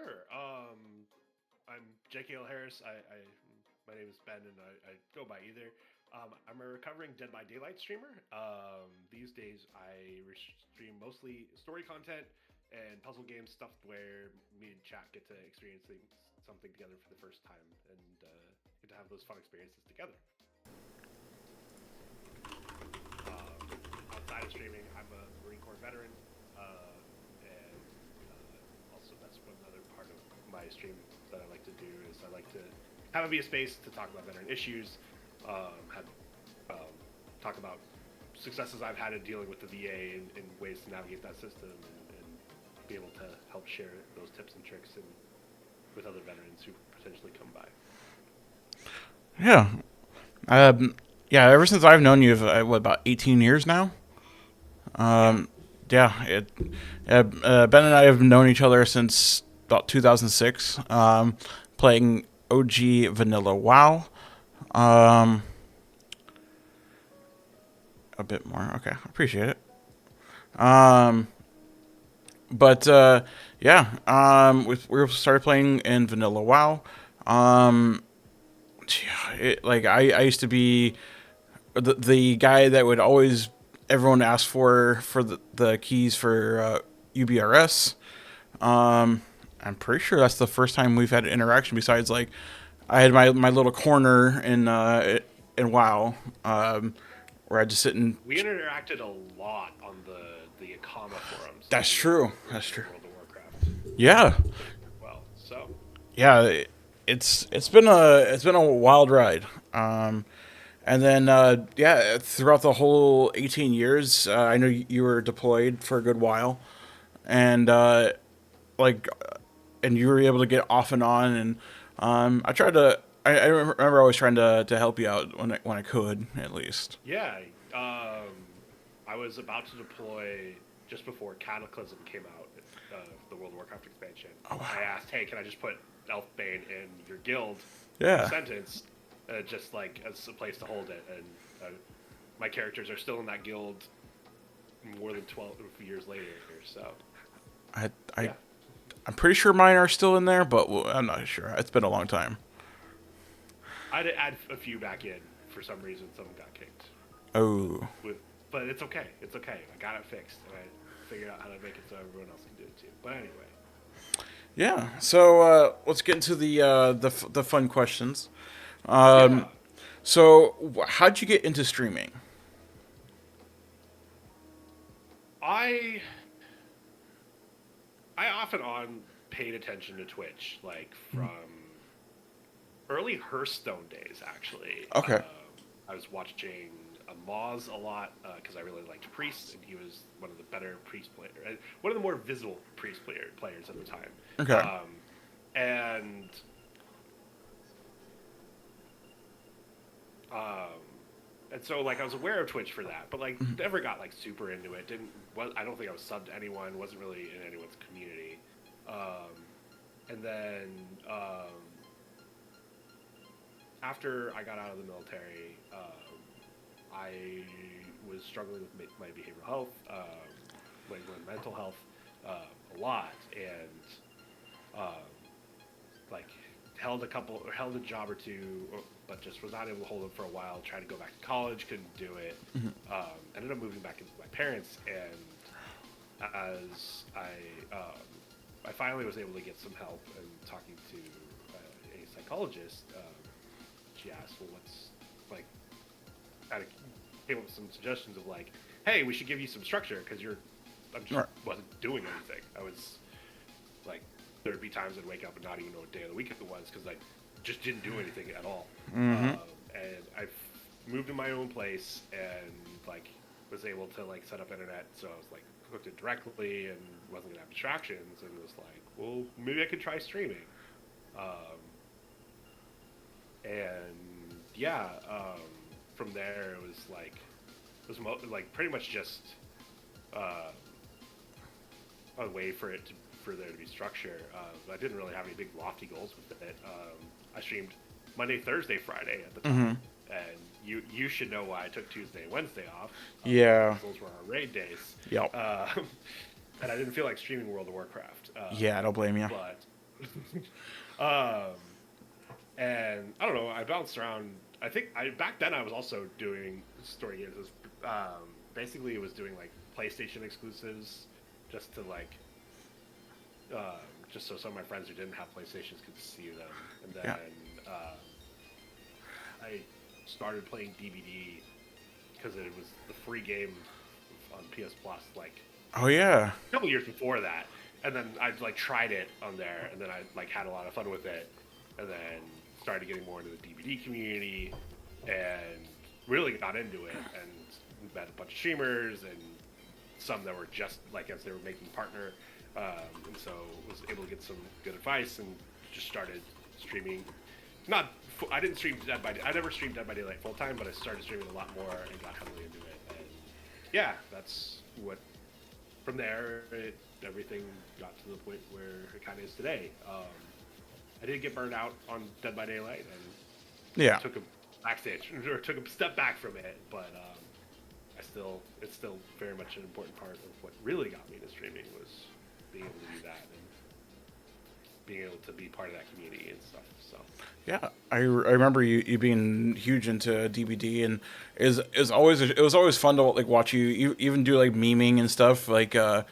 Sure. I'm JKLHarris. My name is Ben, and I go by either. I'm a recovering Dead by Daylight streamer. These days, stream mostly story content and puzzle game stuff where me and chat get to experiencing something together for the first time and get to have those fun experiences together. Outside of streaming, I'm a Marine Corps veteran, and also that's one other part of my stream that I like to do is I like to have it be a space to talk about veteran issues, have talk about successes I've had in dealing with the VA and ways to navigate that system, and be able to help share those tips and tricks with other veterans who potentially come by. Yeah. Um, yeah, ever since I've known you, about 18 years now? Yeah. Um, yeah, Ben and I have known each other since about 2006, playing OG Vanilla WoW. Um, a bit more. Okay, appreciate it. Um, but yeah, we started playing in Vanilla WoW. Um, I used to be the guy that would always everyone ask for the keys for UBRS. I'm pretty sure that's the first time we've had an interaction. Besides, like, I had my little corner in WoW, where I just sit and. We interacted a lot on the Akama forums. That's true. That's true. World of Warcraft. Yeah, Well, so yeah. It's been a wild ride. And then yeah, throughout the whole 18 years, I know you were deployed for a good while, and like, and you were able to get off and on, and I tried to. I remember always trying to help you out when I could, at least. yeah, I was about to deploy just before Cataclysm came out, the World of Warcraft expansion. Oh, wow. I asked, "Hey, can I just put Elfbane in your guild Yeah. sentence, just like as a place to hold it?" And my characters are still in that guild more than 12 years later. So I yeah, I'm pretty sure mine are still in there, but I'm not sure. It's been a long time. I'd add a few back in for some reason. Some got kicked. Oh. But it's okay. It's okay. I got it fixed, and I figured out how to make it so everyone else can do it too. But anyway, Yeah. So let's get into the fun questions. yeah, So how'd you get into streaming? I I off and on paid attention to Twitch, like from early Hearthstone days. Actually, Okay. I was watching Moz a lot because I really liked Priest, and he was one of the better Priest players, one of the more visible Priest players at the time. Okay. And um, and so like I was aware of Twitch for that, but like never got like super into it. I don't think I was subbed to anyone. Wasn't really in anyone's community. Um, and then after I got out of the military, I was struggling with my behavioral health, my mental health, a lot, and um, like held a job or two, but just was not able to hold it for a while. Tried to go back to college, couldn't do it. Ended up moving back into my parents, and as I finally was able to get some help and talking to a psychologist. She asked, "Well, what's like?" Kind of came up with some suggestions of like, "Hey, we should give you some structure because I just Right. wasn't doing anything. I was like, there'd be times I'd wake up and not even know what day of the week it was because I just didn't do anything at all. And I moved to my own place and like was able to like set up internet, so I was like hooked it directly and wasn't gonna have distractions, and was like, well, maybe I could try streaming. And yeah, from there it was like like pretty much just uh, a way for there to be structure. I didn't really have any big lofty goals with it. I streamed Monday, Thursday, Friday at the time, and you should know why I took Tuesday and Wednesday off. Yeah. Those were our raid days. Yep. And I didn't feel like streaming World of Warcraft. Yeah, I don't blame you. But um, and I don't know. I bounced around. I think back then I was also doing story games. Basically, it was doing like PlayStation exclusives, just to like, just so some of my friends who didn't have PlayStations could see them. And Yeah. then I started playing DVD because it was the free game on PS Plus, like Oh yeah. a couple years before that. And then I like tried it on there, and then I like had a lot of fun with it, and then started getting more into the DVD community, and really got into it, and met a bunch of streamers and some that were just like as they were making partner, and so was able to get some good advice and just started streaming. Not I didn't stream Dead by I never streamed Dead by Daylight full time, but I started streaming a lot more and got heavily into it. And yeah, that's what from there everything got to the point where it kind of is today. I did get burned out on Dead by Daylight and Yeah. took a backstage or took a step back from it, but it's still very much an important part of what really got me into streaming was being able to do that and being able to be part of that community and stuff. So Yeah, I remember you being huge into DVD, and it was always fun to like watch you even do like memeing and stuff. Like uh,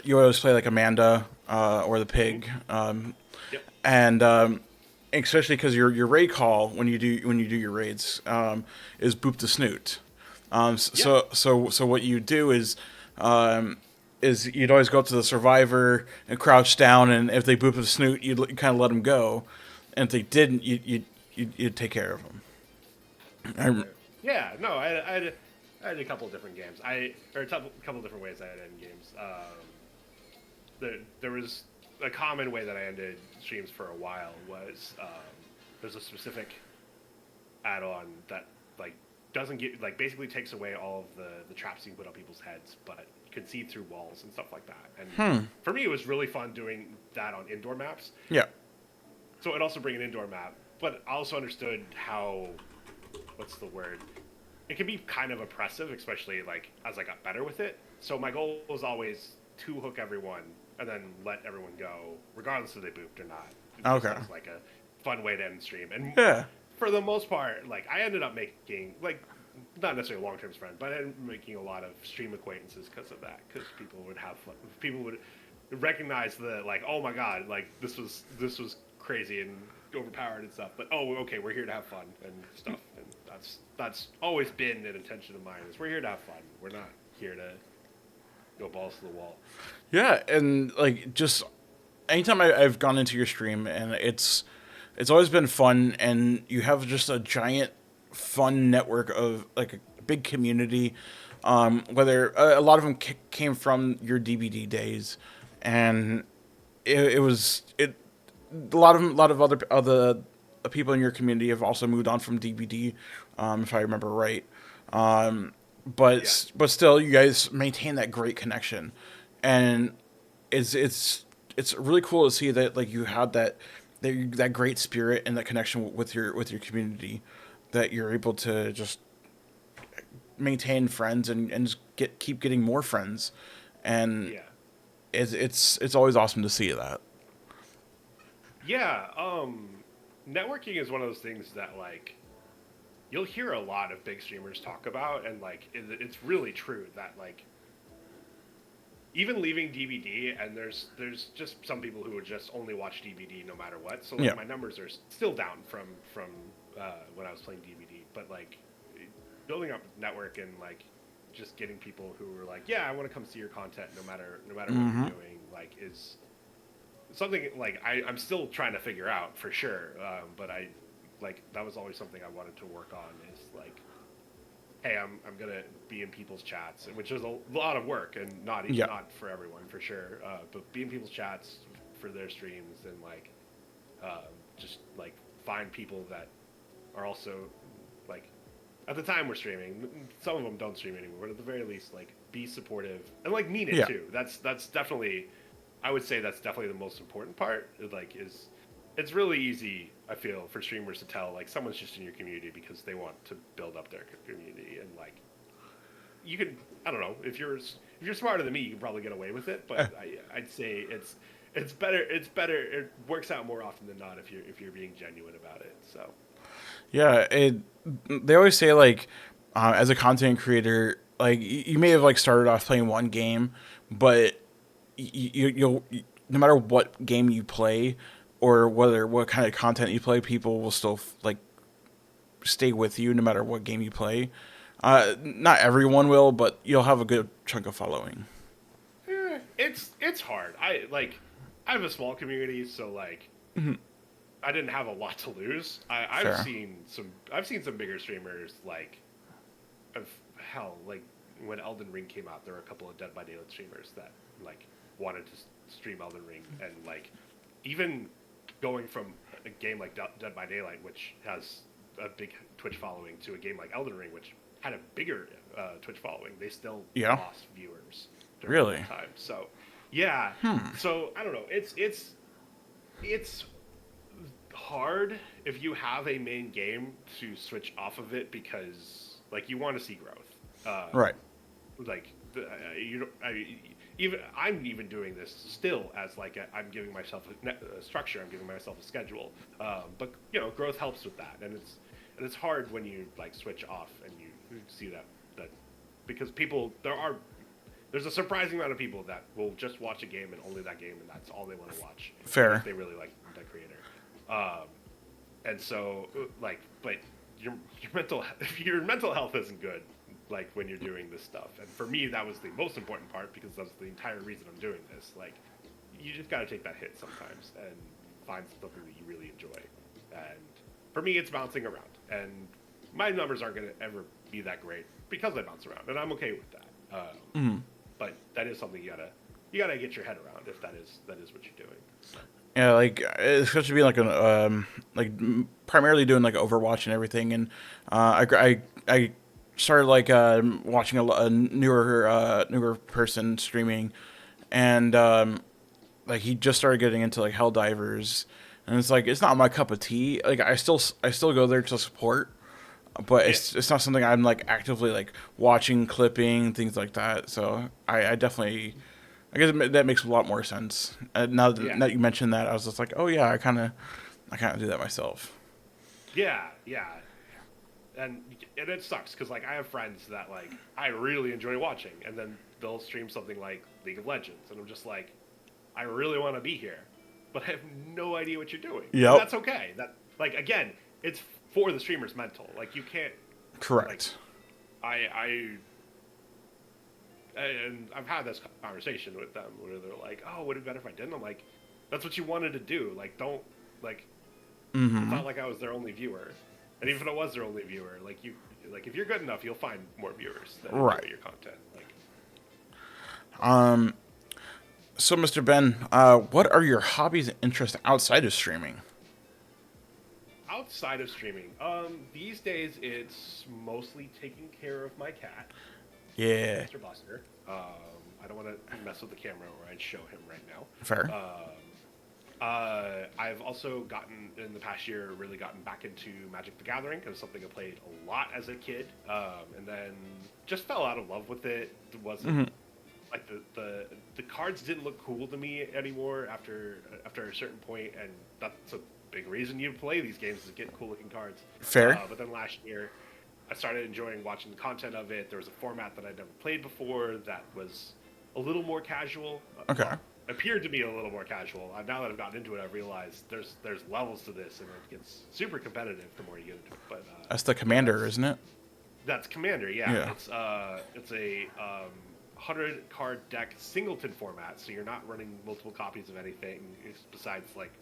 you always play like Amanda or the pig, yep, and especially because your raid call when you do your raids is boop the snoot. yeah, So what you do is you'd always go up to the survivor and crouch down, and if they boop the snoot, you'd kind of let them go, and if they didn't, you'd take care of them. yeah. No, I had a couple of different games. Or a couple of different ways I had end games. There was a common way that I ended streams for a while was there's a specific add-on that like doesn't get like basically takes away all of the traps you can put on people's heads, but can see through walls and stuff like that. And for me, it was really fun doing that on indoor maps. Yeah. So it also bring an indoor map, but I also understood how what's the word? It can be kind of oppressive, especially like as I got better with it. So my goal was always to hook everyone and then let everyone go, regardless if they booped or not. It just Okay. sounds like a fun way to end the stream. And Yeah. for the most part, like I ended up making like not necessarily a long-term friend, but I ended up making a lot of stream acquaintances because of that. Because people would have fun. People would recognize the like, oh my god, like this was crazy and overpowered and stuff. But oh, okay, we're here to have fun and stuff. And that's always been an intention of mine. Is we're here to have fun. We're not here to go balls to the wall. Yeah, and like just anytime I've gone into your stream, and it's always been fun, and you have just a giant fun network of like a big community. Whether a lot of them came from your DVD days, and it was it a lot of other people in your community have also moved on from DVD, if I remember right. Yeah. But still, you guys maintain that great connection, and it's really cool to see that like you had that great spirit and that connection with your community, that you're able to just maintain friends and just keep getting more friends, and Yeah. it's always awesome to see that. Yeah. Networking is one of those things that like you'll hear a lot of big streamers talk about, and like it's really true that like even leaving DVD, and there's just some people who would just only watch DVD no matter what. So like Yeah. my numbers are still down from when I was playing DVD, but like building up network and like just getting people who were like, yeah, I want to come see your content no matter what Mm-hmm. you're doing, like is something like I'm still trying to figure out for sure. But I like that was always something I wanted to work on is like hey, I'm gonna be in people's chats, which is a lot of work and Yeah. not for everyone for sure. But be in people's chats for their streams and like just like find people that are also like at the time we're streaming. Some of them don't stream anymore, but at the very least, like be supportive and like mean it Yeah. too. That's definitely I would say that's definitely the most important part. Like is it's really easy I feel for streamers to tell like someone's just in your community because they want to build up their community and like you can I don't know if you're smarter than me you can probably get away with it but I'd say it's better. It's better. It works out more often than not if you're being genuine about it. So Yeah, they always say like as a content creator, like you may have like started off playing one game, but you'll no matter what game you play or whether what kind of content you play, people will still like stay with you no matter what game you play. Not everyone will, but you'll have a good chunk of following. it's hard. I have a small community, so like I didn't have a lot to lose. Fair. I've seen some bigger streamers like of hell like when Elden Ring came out, there were a couple of Dead by Daylight streamers that like wanted to stream Elden Ring, and like even going from a game like Dead by Daylight, which has a big Twitch following, to a game like Elden Ring, which had a bigger Twitch following, they still Yeah. lost viewers during Really? that time. So yeah, so I don't know. It's hard if you have a main game to switch off of it because like you want to see growth. Right. Like you don't, even I'm even doing this still as like I'm giving myself a structure. I'm giving myself a schedule. But you know, growth helps with that, and it's hard when you like switch off and you see that because there's a surprising amount of people that will just watch a game and only that game, and that's all they want to watch. Fair. If they really like that creator. And so like, but your mental health isn't good, like when you're doing this stuff. And for me, that was the most important part because that's the entire reason I'm doing this. Like, you just got to take that hit sometimes and find something that you really enjoy. And for me, it's bouncing around. And my numbers aren't going to ever be that great because I bounce around, and I'm okay with that. But that is something you gotta get your head around if that is what you're doing. So. Yeah, like especially being like primarily doing like Overwatch and everything, and I started like watching a newer person streaming, and like he just started getting into like Helldivers, and it's like it's not my cup of tea. Like I still go there to support, but Yeah. it's not something I'm like actively like watching, clipping, things like that. So I definitely, I guess that makes a lot more sense. Yeah. Now that you mentioned that, I was just like, oh yeah, I kind of do that myself. Yeah. Yeah. And it sucks because like I have friends that like I really enjoy watching, and then they'll stream something like League of Legends, and I'm just like, I really want to be here, but I have no idea what you're doing. And Yep. that's okay. That like again, it's for the streamer's mental. Like you can't like Correct. I and I've had this conversation with them where they're like, "Oh, would it be better if I didn't?" I'm like, "That's what you wanted to do. Like, don't like." It's not like I was their only viewer, and even if I was their only viewer, like if you're good enough, you'll find more viewers that enjoy Right. your content. Like, So, Mr. Ben, what are your hobbies and interests outside of streaming? outside of streaming, these days it's mostly taking care of my cat, Yeah. Mr. Buster. I don't want to mess with the camera, or I'd show him right now. Fair. I've also in the past year, really gotten back into Magic the Gathering because something I played a lot as a kid, and then just fell out of love with it. It wasn't like the cards didn't look cool to me anymore after a certain point, and that's a big reason you play these games is to get cool looking cards. Fair. But then last year, I started enjoying watching the content of it. There was a format that I'd never played before that was a little more casual. Okay. Appeared to be a little more casual. Now that I've gotten into it, I've realized there's levels to this, and it gets super competitive the more you get into it. But That's the commander, isn't it? that's Commander, yeah. Yeah. It's a 100 card deck singleton format, so you're not running multiple copies of anything besides like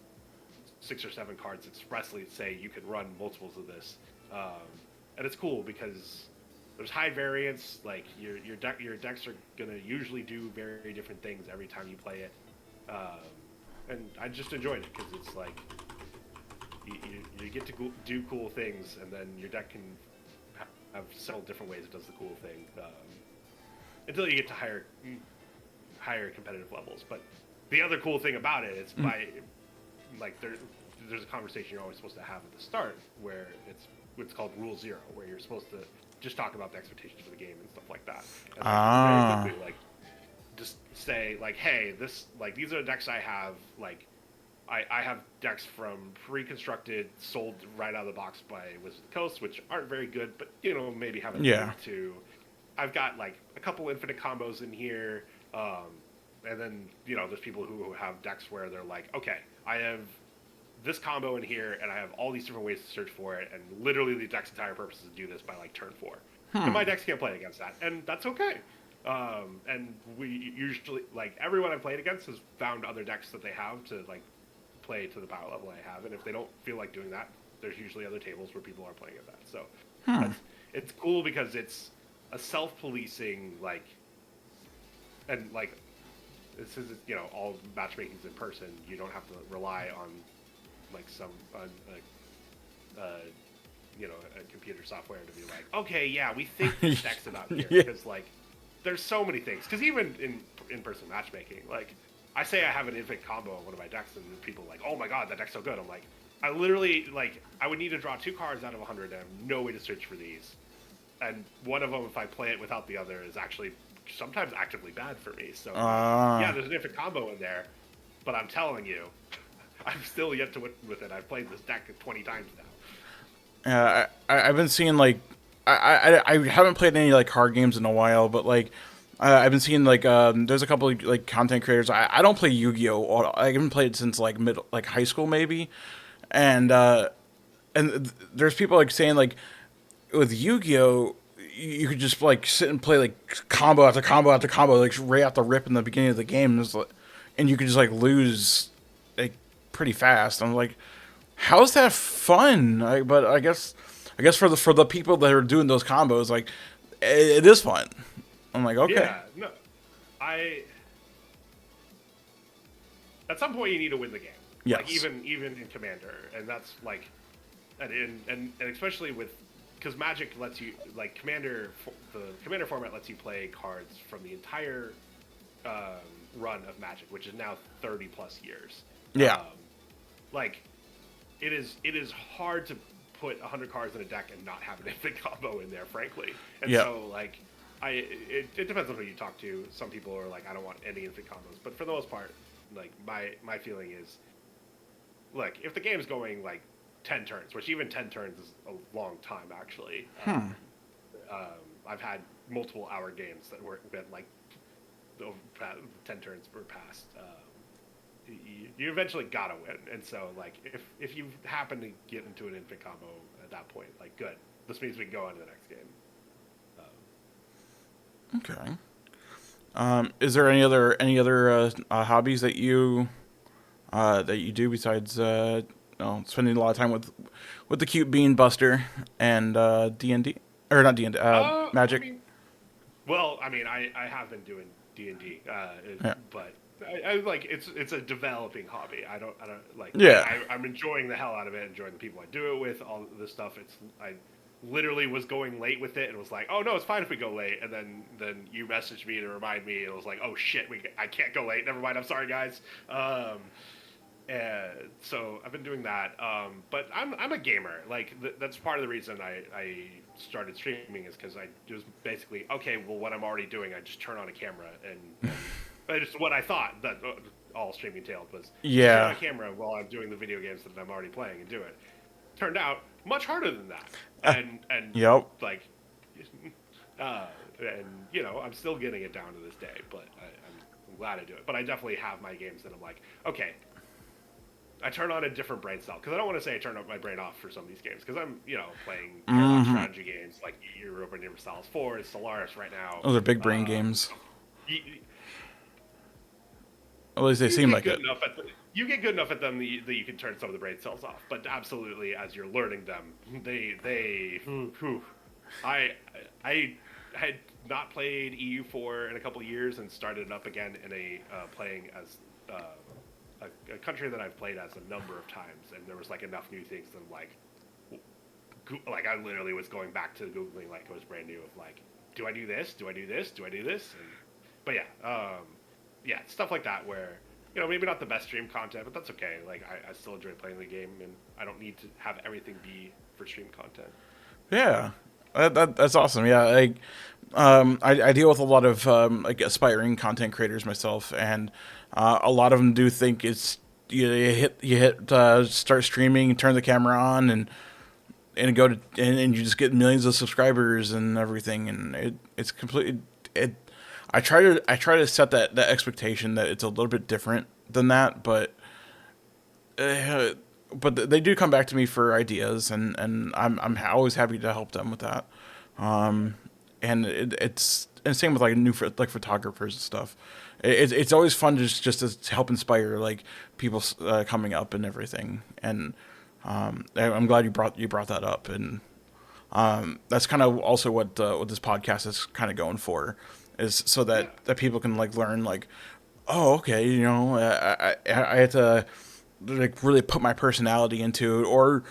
6 or 7 cards expressly say you can run multiples of this. And it's cool because there's high variance. Like your decks are gonna usually do very different things every time you play it, and I just enjoyed it because it's like you get to do cool things, and then your deck can have several different ways it does the cool thing until you get to higher competitive levels. But the other cool thing about it is by like there's a conversation you're always supposed to have at the start where it's what's called Rule Zero, where you're supposed to just talk about the expectations for the game and stuff like that. And like, very quickly, like, just say like, hey, this like these are the decks I have. Like, I have decks from pre-constructed, sold right out of the box by Wizards of the Coast, which aren't very good, but maybe haven't Yeah. lived to. I've got like a couple infinite combos in here, and then there's people who have decks where they're like, okay, I have this combo in here, and I have all these different ways to search for it, and literally the deck's entire purpose is to do this by like turn 4. And my decks can't play against that, and that's okay. And we usually like everyone I've played against has found other decks that they have to like play to the power level I have, and if they don't feel like doing that, there's usually other tables where people are playing at that. So it's cool because it's a self-policing like, and like this is all matchmaking's in person. You don't have to rely on like some a computer software to be like, okay, yeah, we think this deck's about here, because like there's so many things. Because even in person matchmaking, like I say I have an infinite combo on one of my decks, and people are like, oh my god, that deck's so good. I'm like, I literally like I would need to draw 2 cards out of 100, and I have no way to search for these. And one of them, if I play it without the other, is actually sometimes actively bad for me. So yeah, there's an infinite combo in there, but I'm telling you, I'm still yet to win with it. I've played this deck 20 times now. I've been seeing like I haven't played any like card games in a while, but like I've been seeing like there's a couple of like content creators. I don't play Yu-Gi-Oh. I haven't played it since like high school maybe, and there's people like saying like with Yu-Gi-Oh, you could just like sit and play like combo after combo after combo, like right off the rip in the beginning of the game, and you could just like lose like pretty fast. I'm like, how's that fun? But I guess for the people that are doing those combos, like it is fun. I'm like, okay. Yeah, no, at some point you need to win the game. Yes. Like even in Commander, and that's like, and especially with. Because Magic lets you, like the Commander format lets you play cards from the entire run of Magic, which is now 30 plus years. Yeah. Like, it is hard to put 100 cards in a deck and not have an infinite combo in there, frankly. And so, like, it depends on who you talk to. Some people are like, I don't want any infinite combos. But for the most part, like, my feeling is, look, if the game's going, like, 10 turns, which even 10 turns is a long time, actually. I've had multiple hour games that were like 10 turns were passed. You eventually gotta win, and so like if you happen to get into an infinite combo at that point, like good. This means we can go on to the next game. Okay. Is there any other hobbies that you do besides spending a lot of time with the cute Bean Buster and D&D, or not D&D, Magic? I have been doing D&D, but I like it's a developing hobby. I don't like. Yeah. I'm enjoying the hell out of it, enjoying the people I do it with, all this stuff. I literally was going late with it and was like, oh no, it's fine if we go late. And then you messaged me to remind me, and it was like, oh shit, I can't go late. Never mind. I'm sorry, guys. And so I've been doing that, but I'm a gamer. Like that's part of the reason I started streaming is because I was basically okay. Well, what I'm already doing, I just turn on a camera and just what I thought that all streaming entailed was turn on a camera while I'm doing the video games that I'm already playing and do it. Turned out much harder than that, and yep. Like, and I'm still getting it down to this day, but I'm glad I do it. But I definitely have my games that I'm like, okay. I turn on a different brain cell because I don't want to say I turn my brain off for some of these games because I'm, playing strategy games like Europa Universalis 4 and Stellaris right now. Those are big brain games. At least they seem like it. You get good enough at them that you can turn some of the brain cells off, but absolutely, as you're learning them, I had not played EU4 in a couple of years and started it up again in a playing as. A country that I've played as a number of times, and there was like enough new things that I'm like I literally was going back to Googling like it was brand new of like, do I do this? Do I do this? Do I do this? But yeah, stuff like that where maybe not the best stream content, but that's okay. Like I still enjoy playing the game, and I don't need to have everything be for stream content. Yeah, That's awesome. Yeah, I deal with a lot of like aspiring content creators myself, and a lot of them do think it's you hit start streaming, turn the camera on, and go to and you just get millions of subscribers and everything, and it's completely it. I try to set that expectation that it's a little bit different than that, uh, but they do come back to me for ideas, and I'm always happy to help them with that. And it's same with like like photographers and stuff. It's always fun just to help inspire like people coming up and everything. And I'm glad you brought that up. And that's kind of also what this podcast is kind of going for, is so Yeah. that people can like learn like, oh, okay, I had to like really put my personality into it, or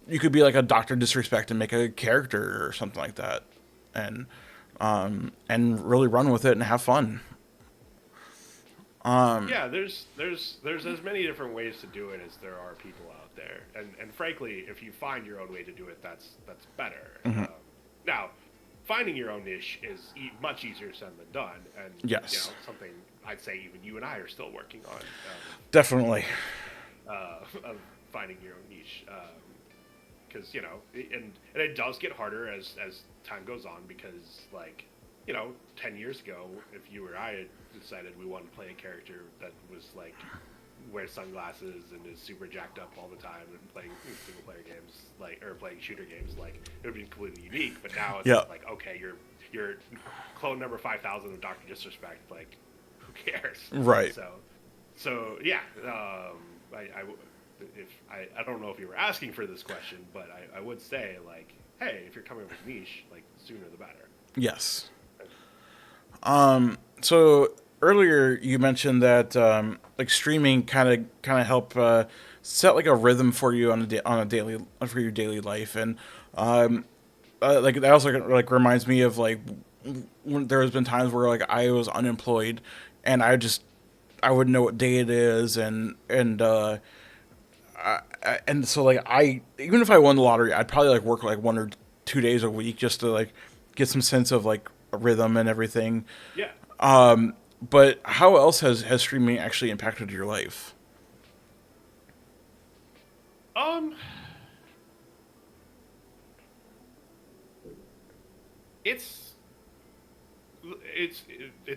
you could be like a Doctor Disrespect and make a character or something like that, and and really run with it and have fun. Yeah, there's as many different ways to do it as there are people out there, and frankly, if you find your own way to do it, that's better. Now, finding your own niche is much easier said than done, and Yes, something I'd say even you and I are still working on, definitely. of finding your own niche, because and it does get harder as time goes on, because like 10 years ago, if you or I had decided we wanted to play a character that was like wears sunglasses and is super jacked up all the time and playing single player games, like, or playing shooter games, like, it would be completely unique. But now it's Yeah. like, okay, you're clone number 5,000 of Doctor Disrespect, like, who cares? Right. So yeah, I don't know if you were asking for this question, but I would say, like, hey, if you're coming with niche, like, sooner the better. Yes. So earlier you mentioned that like streaming kind of help set like a rhythm for you on a daily for your daily life, and like that also like reminds me of like when there has been times where like I was unemployed, and I wouldn't know what day it is, and so like I even if I won the lottery, I'd probably like work like 1 or 2 days a week just to like get some sense of like a rhythm and everything. Yeah. But how else has streaming actually impacted your life? Um, it's it's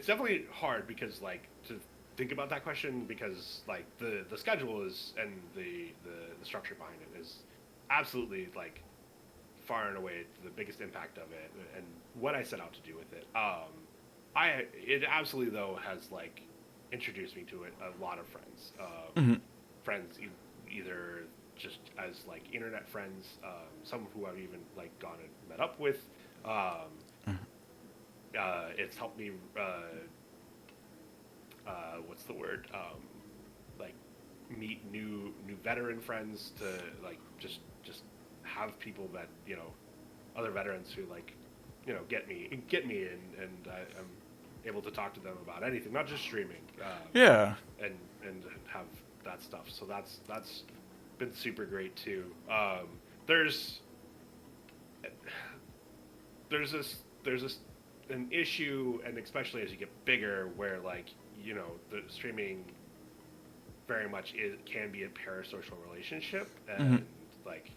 definitely hard, because like to think about that question, because like the schedule is, and the structure behind it is absolutely like far and away the biggest impact of it, and what I set out to do with it. It absolutely though has like introduced me to it, a lot of friends, Hmm. friends either just as like internet friends, some who I've even like gone and met up with. Um, it's helped me. What's the word? Like meet new veteran friends, to like just have people that other veterans who like get me and I'm able to talk to them about anything, not just streaming, Yeah. and have that stuff. So that's been super great too. There's there's an issue, and especially as you get bigger, where like the streaming very much can be a parasocial relationship, Hmm. and like,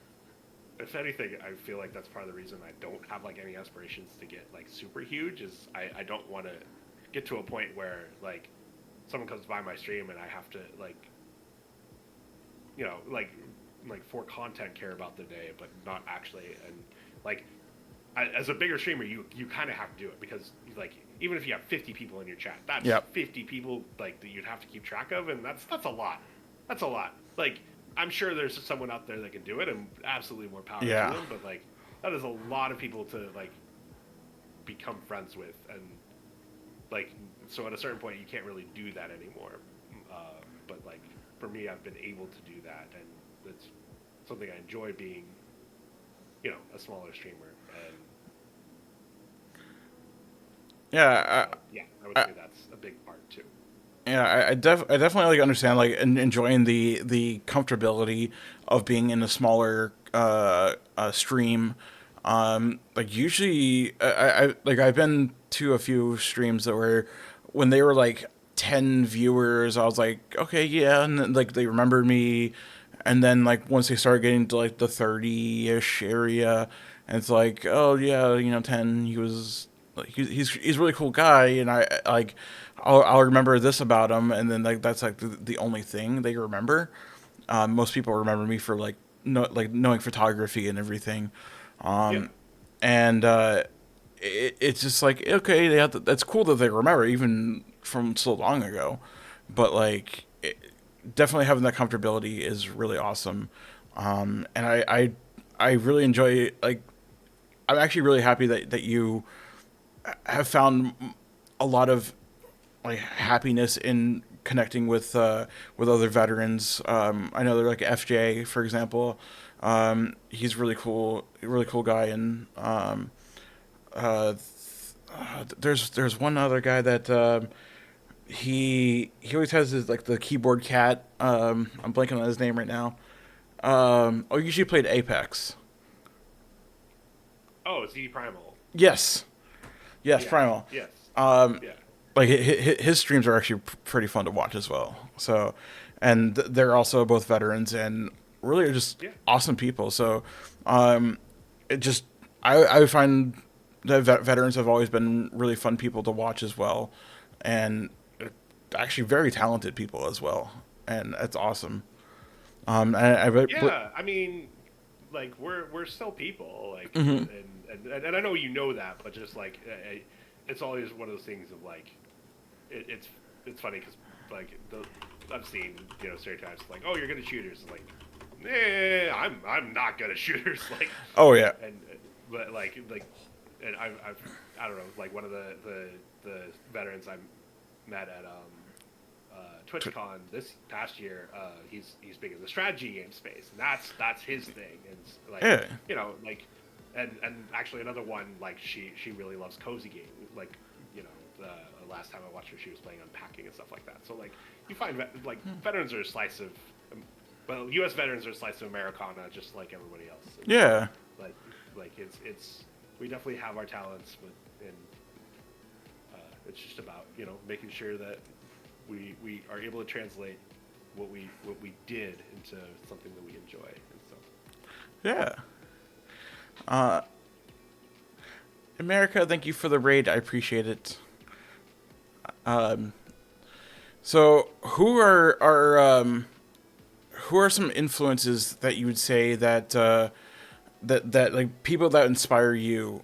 if anything, I feel like that's part of the reason I don't have like any aspirations to get like super huge, is I don't want to get to a point where like someone comes by my stream and I have to like like for content care about the day, but not actually. And like, as a bigger streamer, you kind of have to do it, because like, even if you have 50 people in your chat, that's Yep. 50 people like that you'd have to keep track of, and that's a lot. That's a lot. Like, I'm sure there's someone out there that can do it, and absolutely more power to Yeah. them. But like, that is a lot of people to like become friends with, and like, so at a certain point, you can't really do that anymore. But like, for me, I've been able to do that, and it's something I enjoy, being a smaller streamer. And Yeah. yeah, I would I, say that's a big part too. Yeah, I definitely like understand like enjoying the comfortability of being in a smaller stream, Like usually, like I've been to a few streams that were when they were like 10 viewers. I was like, okay, yeah, and then, like they remembered me, and then like once they started getting to like the 30-ish area, and it's like, oh yeah, 10. He was like he's a really cool guy, and I like I'll remember this about him, and then like that's like the only thing they remember. Most people remember me for like knowing photography and everything, Yeah. and it's just like okay, that's cool that they remember even from so long ago, but like definitely having that comfortability is really awesome, and I really enjoy like I'm actually really happy that you have found a lot of like happiness in connecting with other veterans. I know they're like FJ, for example. He's really cool guy, and uh, there's one other guy that he always has his like the keyboard cat. I'm blanking on his name right now. Oh, you usually played Apex. Oh, Z Primal. Yes, yes, Yes. Primal. Yes. Um, Yeah. like his streams are actually pretty fun to watch as well. So, and they're also both veterans and really are just Yeah. awesome people. So, um, it just I find that veterans have always been really fun people to watch as well, and actually very talented people as well, and that's awesome. Yeah. I mean, like we're still people, like, Mhm. and I know you know that, but just like it's always one of those things of like it's funny because like I've seen stereotypes like, oh, you're good at shooters, like, I'm not good at shooters, like, Oh yeah. and but like and I don't know, like one of the veterans I met at TwitchCon this past year. He's big in the strategy game space, and that's his thing. And like, Yeah. like, and actually another one, like she really loves cozy game. Like, the last time I watched her, she was playing unpacking and stuff like that. So like, you find like veterans are a slice of, well, U.S. veterans are a slice of Americana, just like everybody else. And, Yeah. like it's we definitely have our talents, but and it's just about making sure that we are able to translate what we did into something that we enjoy and so. Yeah. Uh, America, thank you for the raid. I appreciate it. Um, so who are some influences that you would say that that like people that inspire you,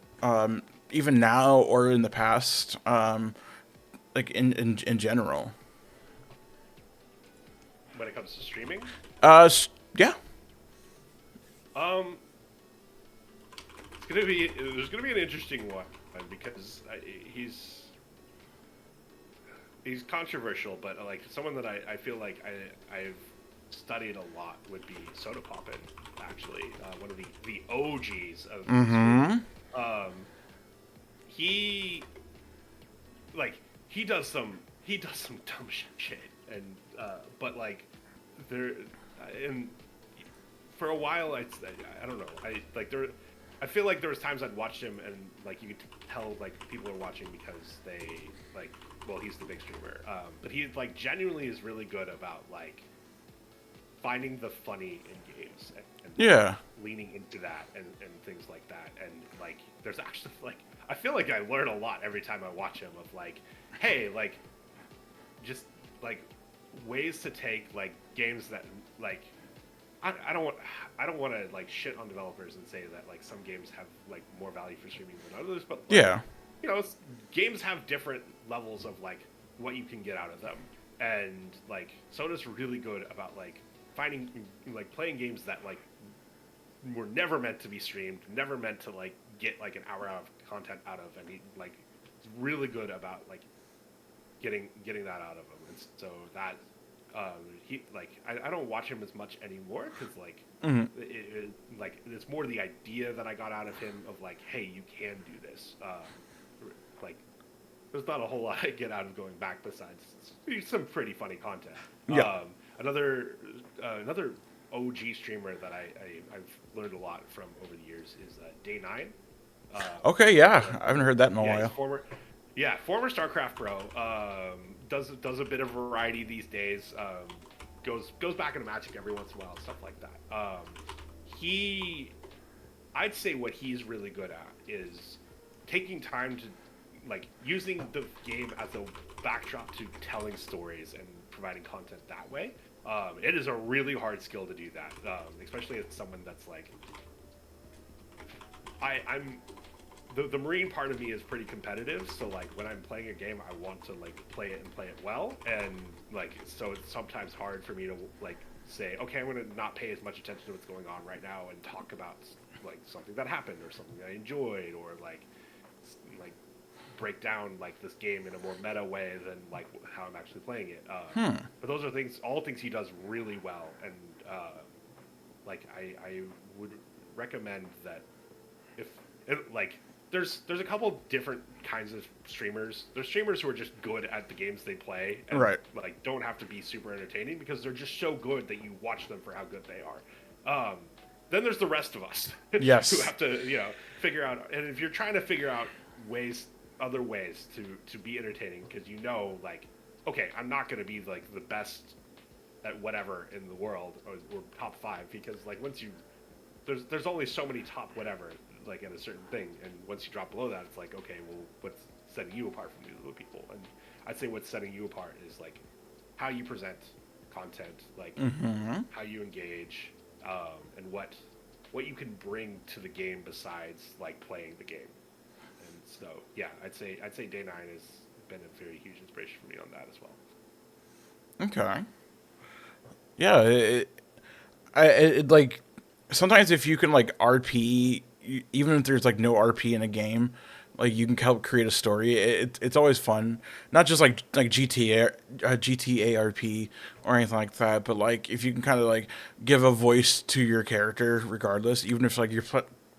even now or in the past, like in general? When it comes to streaming, Yeah. um, there's gonna be an interesting one because he's controversial, but like someone that I feel like I've studied a lot would be Soda Poppin, actually, one of the OGs of the streaming. Mm-hmm. Um, he like he does some dumb shit, and but like there and for a while I don't know, I feel like there was times I'd watch him and like you could tell like people are watching because they like, well, he's the big streamer, but he like genuinely is really good about like finding the funny in games and like Yeah. leaning into that and things like that. And like there's actually like I feel like I learn a lot every time I watch him of like, hey, like just like ways to take like games that like I don't want to like shit on developers and say that like some games have like more value for streaming than others, but like, Yeah. games have different levels of like what you can get out of them, and like Soda's really good about like finding like playing games that like were never meant to be streamed, never meant to like get like an hour of content out of, and he like is really good about like getting that out of him, and so that he like I don't watch him as much anymore because like Mm-hmm. like it's more the idea that I got out of him of like, hey, you can do this. Like there's not a whole lot I get out of going back besides some pretty funny content. Yeah. Another OG streamer that I've learned a lot from over the years is Day9. Okay, yeah, So I haven't heard that in a yeah, he's while. former StarCraft pro. Does a bit of variety these days. Goes back into Magic every once in a while, stuff like that. He, I'd say what he's really good at is taking time to like using the game as a backdrop to telling stories and providing content that way. It is a really hard skill to do that, especially as someone that's like I'm the marine part of me is pretty competitive, so like when I'm playing a game I want to like play it and play it well, and like so it's sometimes hard for me to like say, okay, I'm gonna not pay as much attention to what's going on right now and talk about like something that happened or something I enjoyed, or like break down like this game in a more meta way than like how I'm actually playing it. But those are all things he does really well, and like I would recommend that if like there's a couple different kinds of streamers. There's streamers who are just good at the games they play and Right. like don't have to be super entertaining because they're just so good that you watch them for how good they are. Then there's the rest of us who Yes. have to figure out. And if you're trying to figure out other ways to be entertaining, because like, okay, I'm not going to be like the best at whatever in the world, or top five, because like once you there's only so many top whatever like at a certain thing, and once you drop below that, it's like, okay, well, what's setting you apart from these other people? And I'd say what's setting you apart is like how you present content, like how you engage, and what you can bring to the game besides like playing the game. And so yeah, I'd say Day9 has been a very huge inspiration for me on that as well. Okay. Yeah, like sometimes if you can like RP, even if there's like no RP in a game, like you can help create a story. It's always fun, not just like GTA RP or anything like that, but like if you can kind of like give a voice to your character, regardless, even if like you're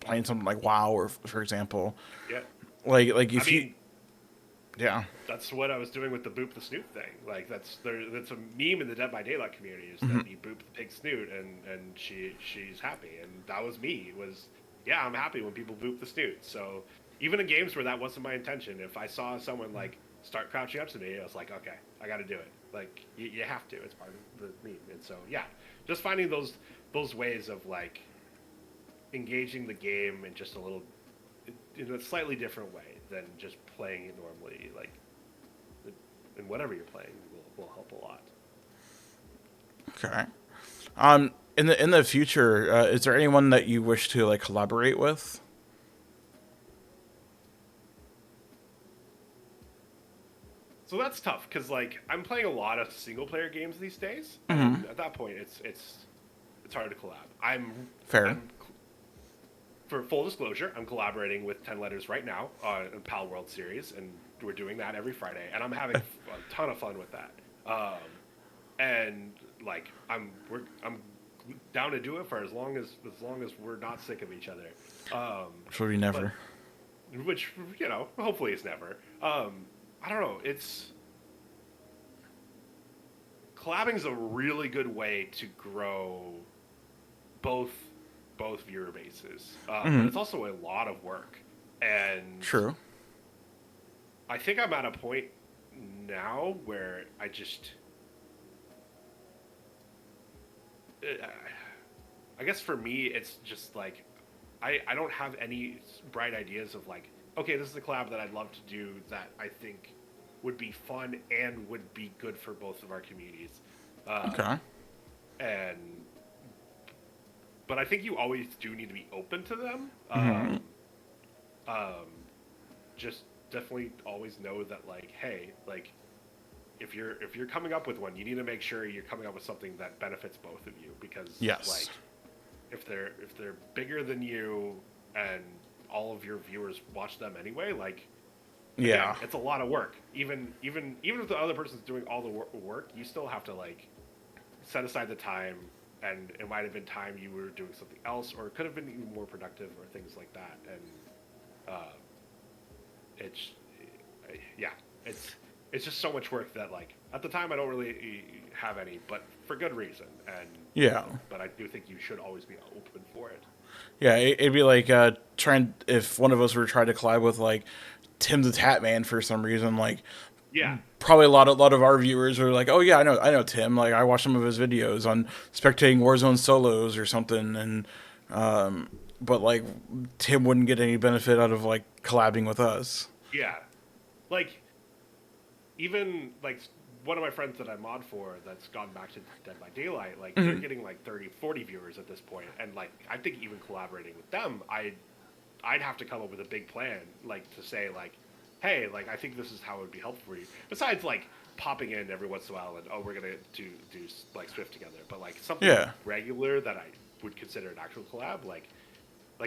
playing something like WoW or for example, Yeah, like I if you mean, yeah. that's what I was doing with the boop the snoot thing. Like that's a meme in the Dead by Daylight community, is that you boop the pig snoot and she's happy, and that was me. It was, yeah, I'm happy when people boop the snoot. So even in games where that wasn't my intention, if I saw someone like start crouching up to me, I was like, okay, I got to do it. Like you have to. It's part of the meme. And so yeah, just finding those ways of like engaging the game in just a little in a slightly different way than just playing it normally, like in whatever you're playing, will help a lot. Okay. In the future, is there anyone that you wish to like collaborate with? So that's tough because like I'm playing a lot of single player games these days, and at that point, it's hard to collab. Fair. I'm For full disclosure, I'm collaborating with 10 Letters right now on a Pal World Series, and we're doing that every Friday, and I'm having a ton of fun with that. And like I'm down to do it for as long as we're not sick of each other. Should we never? Which hopefully it's never. I don't know. Collabing's a really good way to grow both viewer bases, but it's also a lot of work. And True. I think I'm at a point now where I guess for me, it's just like I don't have any bright ideas of like, okay, this is a collab that I'd love to do that I think would be fun and would be good for both of our communities. Okay. And but I think you always do need to be open to them. Just definitely always know that like, hey, like if you're coming up with one, you need to make sure you're coming up with something that benefits both of you, because Yes. like if they're bigger than you and all of your viewers watch them anyway, like Yeah. again, it's a lot of work. Even if the other person's doing all the work, you still have to like set aside the time, and it might have been time you were doing something else, or it could have been even more productive, or things like that. And it's yeah, it's just so much work that like at the time I don't really have any, but for good reason. And Yeah. but I do think you should always be open for it. Yeah, it'd be like trying if one of us were trying to collab with like Tim the Tatman for some reason. Like Yeah, probably a lot of our viewers are like, oh yeah, I know Tim. Like I watch some of his videos on spectating Warzone solos or something, and but like Tim wouldn't get any benefit out of like collabing with us. yeah. Like even like one of my friends that I mod for that's gone back to Dead by Daylight, like they're getting like 30, 40 viewers at this point, and like I think even collaborating with them, I'd have to come up with a big plan, like to say like, hey, like I think this is how it would be helpful for you. Besides like popping in every once in a while and oh we're gonna do like Swift together, but like something Yeah. regular that I would consider an actual collab, like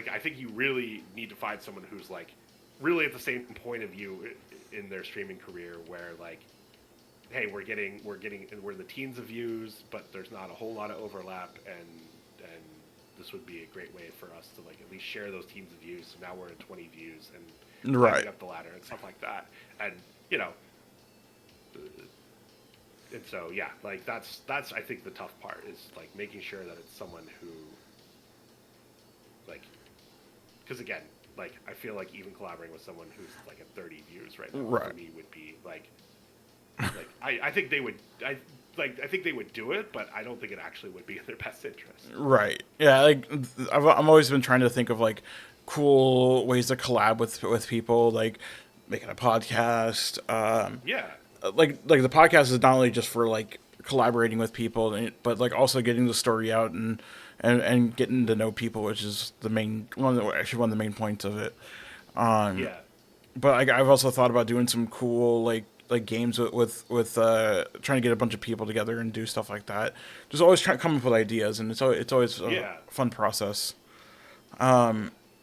I think you really need to find someone who's like really at the same point of view in their streaming career where like hey we're in the teens of views but there's not a whole lot of overlap and this would be a great way for us to like at least share those teens of views. So now we're at 20 views and Right. climbing up the ladder and stuff like that. And you know, and so yeah, like that's I think the tough part is like making sure that it's someone who like because again like I feel like even collaborating with someone who's like at 30 views right now Right. for me would be like I think they would I think they would do it, but I don't think it actually would be in their best interest. Right. Yeah. Like I'm always been trying to think of like cool ways to collab with people, like making a podcast. Yeah, Like the podcast is not only just for like collaborating with people, but like also getting the story out and getting to know people, which is the main one of the main points of it. yeah, But I've also thought about doing some cool like games with trying to get a bunch of people together and do stuff like that. Just always trying to come up with ideas, and it's always a yeah. fun process.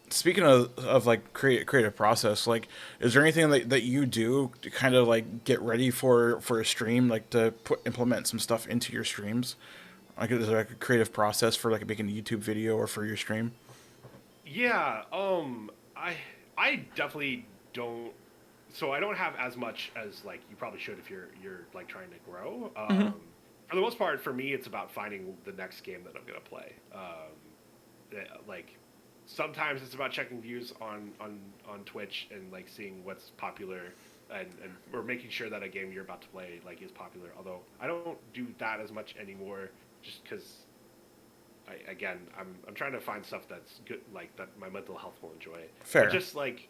Speaking of like creative process, like is there anything that you do to kind of like get ready for a stream, like to implement some stuff into your streams? Like is there like a creative process for like making a YouTube video or for your stream? Yeah, I definitely don't. So I don't have as much as like you probably should if you're like trying to grow. For the most part, for me, it's about finding the next game that I'm gonna play. Like sometimes it's about checking views on Twitch and like seeing what's popular and or making sure that a game you're about to play like is popular. Although I don't do that as much anymore, just because I'm trying to find stuff that's good, like that my mental health will enjoy. Fair. But just like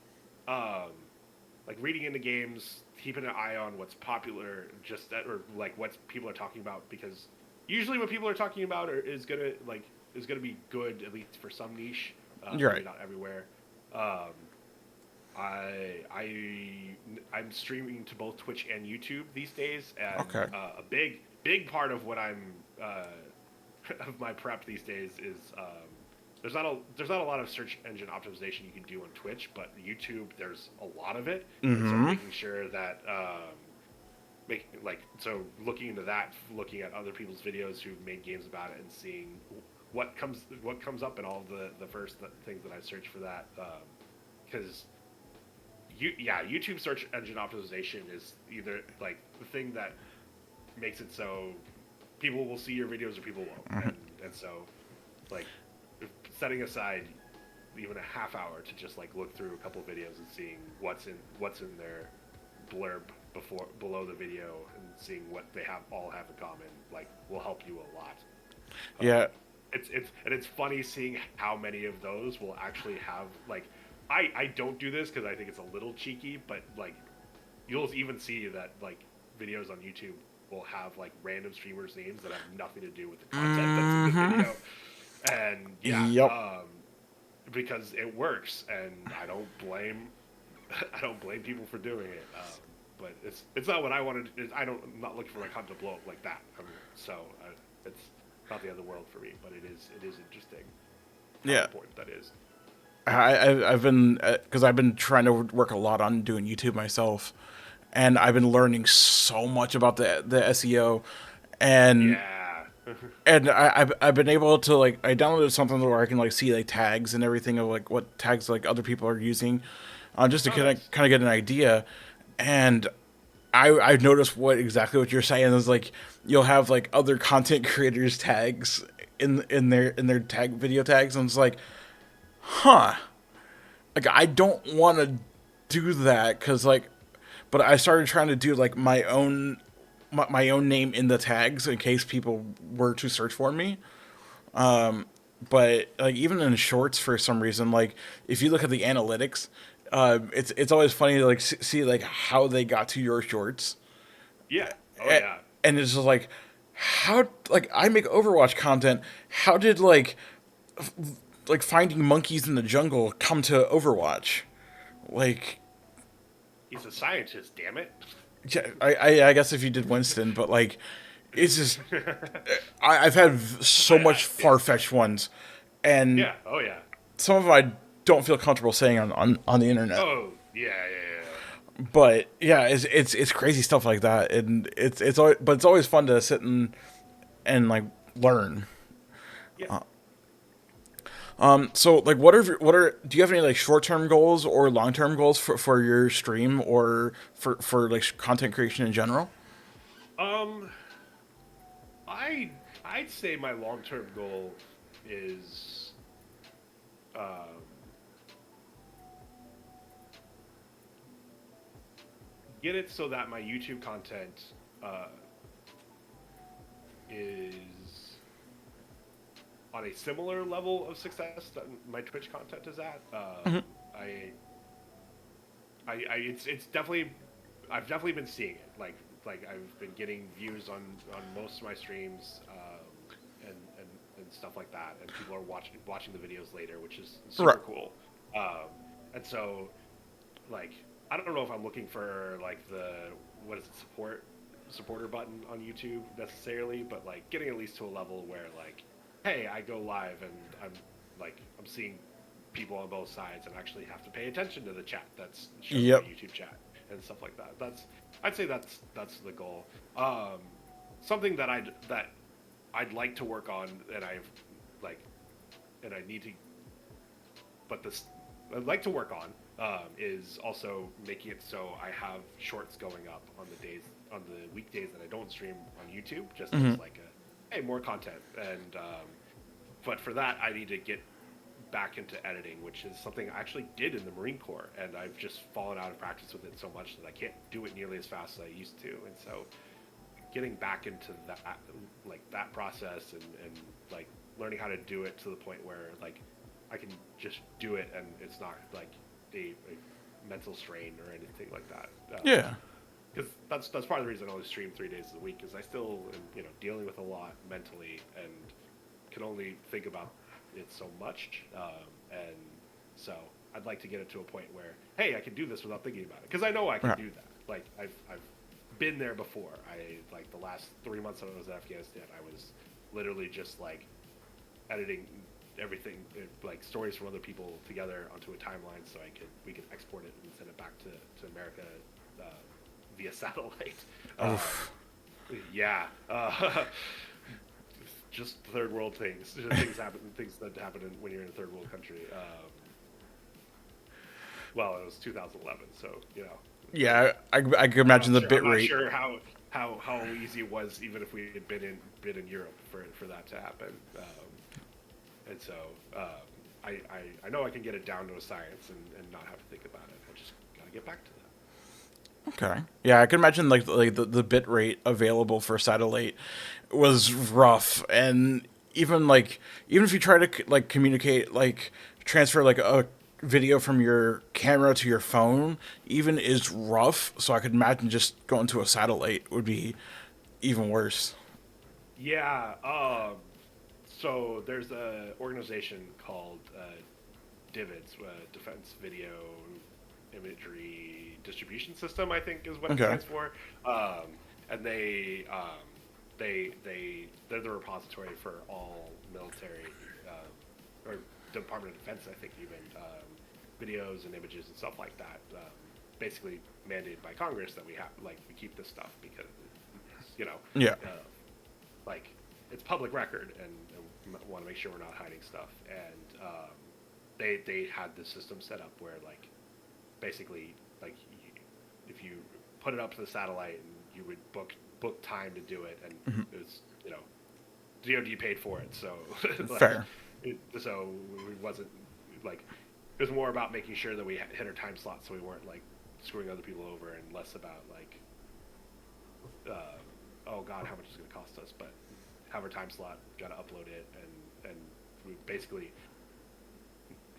reading into games, keeping an eye on what's popular, just that or like what people are talking about, because usually what people are talking about is gonna be good at least for some niche. You're Maybe right. not everywhere. I'm streaming to both Twitch and YouTube these days, and Okay. a big part of what I'm of my prep these days is there's not a lot of search engine optimization you can do on Twitch, but YouTube there's a lot of it. And so making sure that looking into that, looking at other people's videos who've made games about it, and seeing what comes up in all the first things that I search for that, because YouTube search engine optimization is either like the thing that makes it so people will see your videos or people won't, and so like setting aside even a half hour to just like look through a couple of videos and seeing what's in their blurb below the video and seeing what they all have in common like will help you a lot. Yeah. It's funny seeing how many of those will actually have like I don't do this because I think it's a little cheeky, but like you'll even see that like videos on YouTube will have like random streamers' names that have nothing to do with the content that's in the video, and Yep. because it works, and I don't blame people for doing it. But it's not what I wanted. I'm not looking for my content to blow up like that. It's not the end of the world for me, but it is interesting. How important that is. I've been because I've been trying to work a lot on doing YouTube myself, and I've been learning so much about the SEO, and Yeah. and I've been able to like I downloaded something where I can like see like tags and everything of like what tags like other people are using, just to Oh, nice. kind of get an idea, and I've noticed what you're saying is like you'll have like other content creators tags in their tag video tags, and it's like, huh, like I don't want to do that because like, but I started trying to do like my own name in the tags in case people were to search for me. But like even in shorts, for some reason, like if you look at the analytics, it's always funny to like see like how they got to your shorts. Yeah. Oh A- yeah. and it's just like how like I make Overwatch content. How did like finding monkeys in the jungle come to Overwatch? Like, He's a scientist. Damn it. yeah, I guess if you did Winston, but like, it's just I've had so much Yeah. far fetched ones, and Yeah. Oh yeah. some of them I don't feel comfortable saying on the internet. Oh yeah. Yeah. But yeah, it's crazy stuff like that, and it's always, but it's always fun to sit and like learn. Yeah. So like, what are do you have any like short term goals or long term goals for your stream or for like content creation in general? Um, I'd say my long term goal is um, get it so that my YouTube content uh, is on a similar level of success that my Twitch content is at. I, it's definitely, I've definitely been seeing it. Like I've been getting views on most of my streams, and stuff like that, and people are watching the videos later, which is super Right. cool. Um, and so, like, I don't know if I'm looking for like the what is it supporter button on YouTube necessarily, but like getting at least to a level where like, hey, I go live and I'm seeing people on both sides and actually have to pay attention to the chat that's shown in my Yep. YouTube chat and stuff like that. I'd say that's the goal. Something that I'd like to work on, and like and I need to, but this I'd like to work on is also making it so I have shorts going up on the weekdays that I don't stream on YouTube, just as like a hey, more content. And but for that I need to get back into editing, which is something I actually did in the Marine Corps, and I've just fallen out of practice with it so much that I can't do it nearly as fast as I used to. And so getting back into that process and like learning how to do it to the point where like I can just do it and it's not like a mental strain or anything like that. Yeah. Because that's part of the reason I only stream 3 days a week, is I still am dealing with a lot mentally and can only think about it so much. And so I'd like to get it to a point where hey, I can do this without thinking about it, because I know I can Right. do that. Like I've been there before. I like the last 3 months I was in Afghanistan, I was literally just like editing everything, like stories from other people together onto a timeline so we could export it and send it back to America uh, via satellite. Oof. Yeah. Just third world things. Things that happen when you're in a third world country. Well, it was 2011, so Yeah, I can imagine the bit I'm not rate. sure how easy it was, even if we had been in Europe for that to happen. And so I know I can get it down to a science and not have to think about it. I just gotta get back to that. Okay. Yeah, I can imagine like the bit rate available for satellite was rough, and even if you try to like communicate like transfer like a video from your camera to your phone, even is rough. So I could imagine just going to a satellite would be even worse. Yeah. So there's a organization called DIVIDS, Defense Video Imagery Distribution System, I think is what it Okay. stands for. And they're the repository for all military or Department of Defense, I think, even videos and images and stuff like that. Basically mandated by Congress that we keep this stuff because Yeah. like it's public record, and want to make sure we're not hiding stuff. And they had this system set up where like basically like if you put it up to the satellite, and you would book time to do it, and it was DoD paid for it, so Fair. so it wasn't like it was more about making sure that we hit our time slot, so we weren't like screwing other people over, and less about like oh god, how much is it going to cost us, but have our time slot, got to upload it, and we basically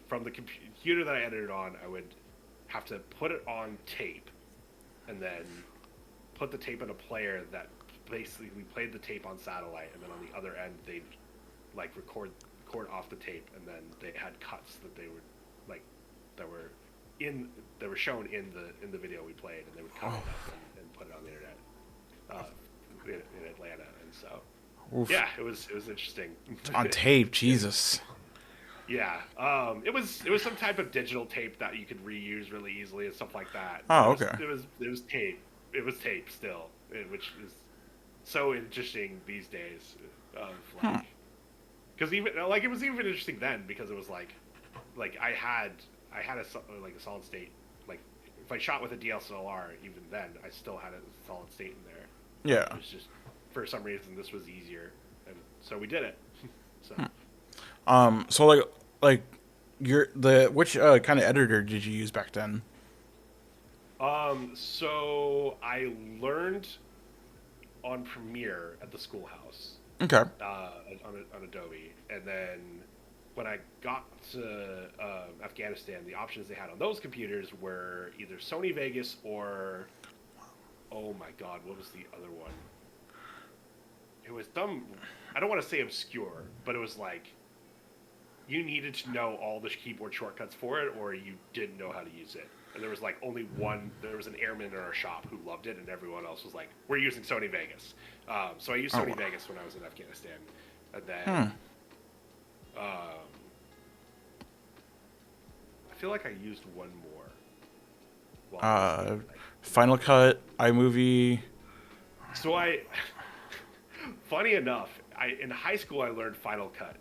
from the computer that I edited on, I would have to put it on tape, and then put the tape in a player that basically we played the tape on satellite, and then on the other end they'd like record off the tape, and then they had cuts that they would like that were shown in the video we played, and they would cut it up and put it on the internet in Atlanta, and so Oof. yeah, it was interesting. On tape, Jesus. Yeah, it was some type of digital tape that you could reuse really easily and stuff like that. Oh, okay. It was tape. It was tape still, which is so interesting these days. Of like, because even like it was even interesting then because it was like I had a solid state, like if I shot with a DSLR even then I still had a solid state in there. Yeah. It was just for some reason this was easier, and so we did it. So. So like which kind of editor did you use back then? So I learned on Premiere at the schoolhouse. Okay. On Adobe, and then when I got to Afghanistan, the options they had on those computers were either Sony Vegas or, oh my god, what was the other one? It was dumb. I don't want to say obscure, but it was like you needed to know all the keyboard shortcuts for it, or you didn't know how to use it. And there was like only one. There was an airman in our shop who loved it, and everyone else was like, "We're using Sony Vegas." So I used Sony Vegas when I was in Afghanistan, and then I feel like I used one more. Final Cut, iMovie. So funny enough, in high school I learned Final Cut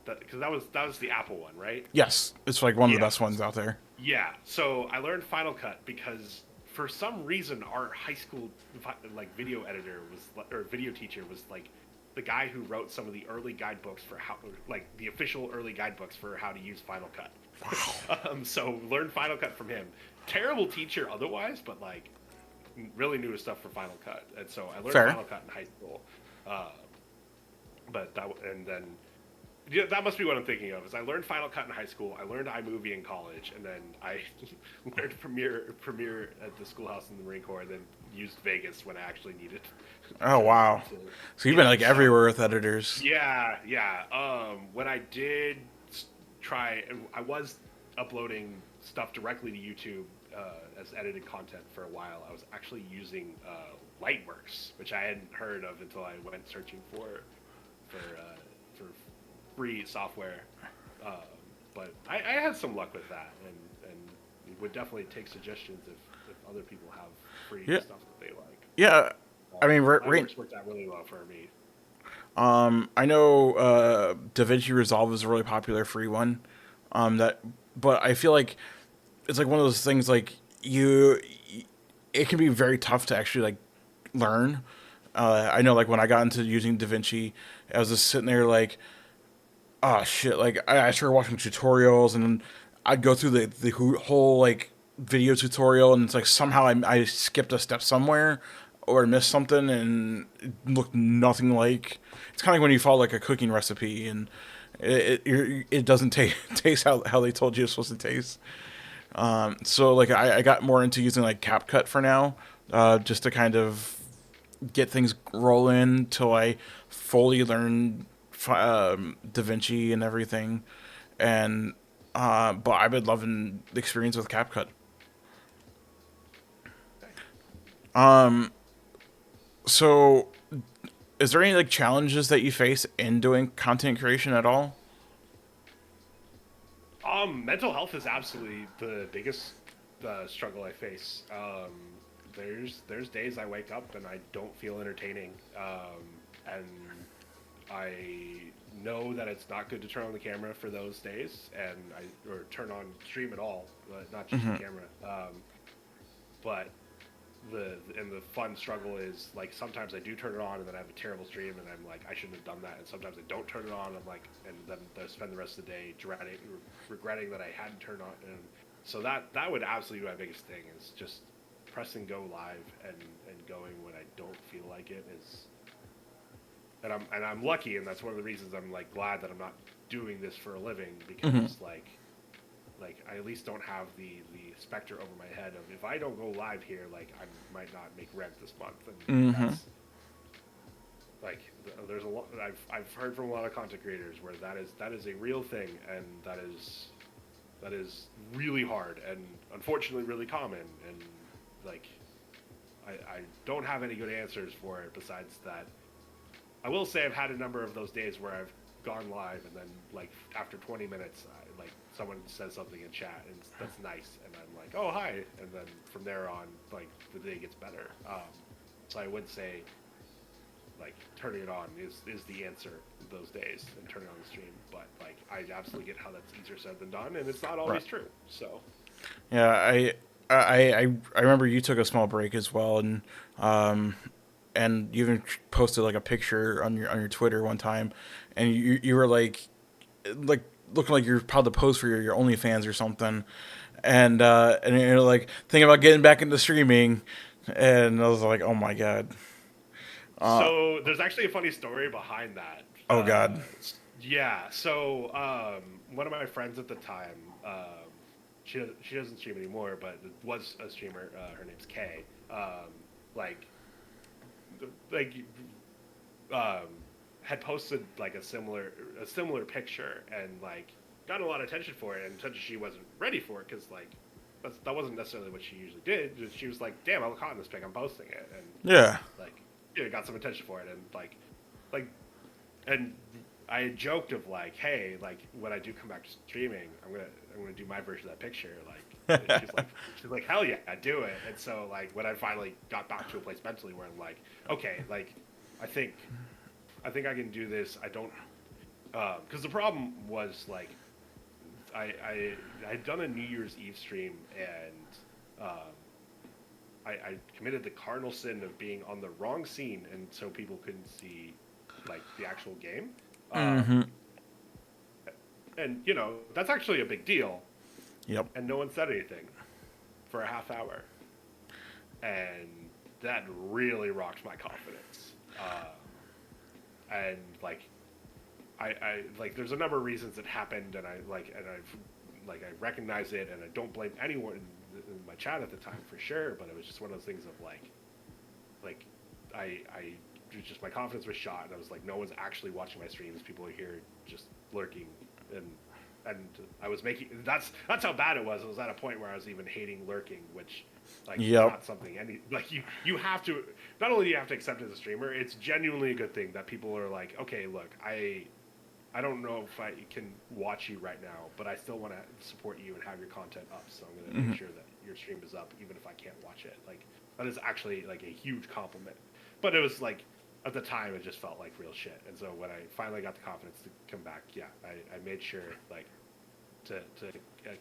because that was the Apple one, right? Yes, it's like one of the best ones out there. Yeah, so I learned Final Cut because for some reason our high school like video editor or video teacher was like the guy who wrote some of the early guidebooks for how like the official early guidebooks for how to use Final Cut. Wow. So learned Final Cut from him. Terrible teacher otherwise, but like really knew his stuff for Final Cut, and so I learned Final Cut in high school. Yeah, that must be what I'm thinking of. Is I learned Final Cut in high school, I learned iMovie in college, and then I learned Premiere at the schoolhouse in the Marine Corps, and then used Vegas when I actually needed. Oh wow! So you've been like everywhere with editors. Yeah. When I did try, I was uploading stuff directly to YouTube as edited content for a while. I was actually using Lightworks, which I hadn't heard of until I went searching for free software, but I had some luck with that, and would definitely take suggestions if other people have free stuff that they like. Yeah, I mean, Lightworks worked out really well for me. I know DaVinci Resolve is a really popular free one. But I feel like it's like one of those things like it can be very tough to actually like learn. I know like when I got into using DaVinci, I was just sitting there like, oh shit! Like I started watching tutorials, and I'd go through the whole like video tutorial, and it's like somehow I skipped a step somewhere or missed something, and it looked nothing like. It's kind of like when you follow like a cooking recipe, and it doesn't taste how they told you it's supposed to taste. So like I got more into using like CapCut for now, just to kind of get things rolling till I fully learn DaVinci and everything. And but I've been loving the experience with CapCut. So is there any like challenges that you face in doing content creation at all? Mental health is absolutely the biggest struggle I face. There's days I wake up and I don't feel entertaining, and I know that it's not good to turn on the camera for those days, or turn on stream at all, but not just the camera. But the fun struggle is like sometimes I do turn it on and then I have a terrible stream and I'm like I shouldn't have done that, and sometimes I don't turn it on and I'm like, and then I spend the rest of the day regretting that I hadn't turned on. And so that would absolutely be my biggest thing, is just pressing go live and going when I don't feel like it is. And I'm lucky, and that's one of the reasons I'm like glad that I'm not doing this for a living, because like I at least don't have the specter over my head of, if I don't go live here, like I might not make rent this month, and that's like there's a lot. I've heard from a lot of content creators where that is a real thing, and that is really hard and unfortunately really common, and like I don't have any good answers for it besides that. I will say I've had a number of those days where I've gone live and then like after 20 minutes like someone says something in chat and that's nice, and I'm like, oh hi, and then from there on like the day gets better. So I would say like turning it on is the answer those days, and turning on the stream. But like I absolutely get how that's easier said than done, and it's not always true. So yeah, I remember you took a small break as well, and you even posted like a picture on your Twitter one time, and you were like looking like you're proud to post for your OnlyFans or something, and you're like thinking about getting back into streaming, and I was like, oh my god. So there's actually a funny story behind that. Oh god. Yeah. So one of my friends at the time, she doesn't stream anymore, but was a streamer. Her name's Kay. Like had posted like a similar picture, and like got a lot of attention for it, and such she wasn't ready for it, because like that wasn't necessarily what she usually did. She was like, damn, I look hot in this pic, I'm posting it, and yeah, like got some attention for it, and and I had joked of like, hey, like when I do come back to streaming, I'm gonna do my version of that picture, like. she's like hell yeah, do it. And so like when I finally got back to a place mentally where I'm like, okay, like I think I can do this. I don't, because the problem was like I'd done a New Year's Eve stream, and I committed the cardinal sin of being on the wrong scene, and so people couldn't see like the actual game. And you know that's actually a big deal. Yep. And no one said anything for a half hour, and that really rocked my confidence. And like, I like, there's a number of reasons it happened, and I recognize it, and I don't blame anyone in my chat at the time for sure. But it was just one of those things of like, I just, my confidence was shot, and I was like, no one's actually watching my streams. People are here just lurking, and I was making, that's how bad it was. It was at a point where I was even hating lurking, which like not something you have to, not only do you have to accept as a streamer, it's genuinely a good thing that people are like, okay, look, I don't know if I can watch you right now, but I still want to support you and have your content up, so I'm going to make sure that your stream is up even if I can't watch it. Like that is actually like a huge compliment. But it was like, at the time, it just felt like real shit. And so when I finally got the confidence to come back, yeah, I made sure like to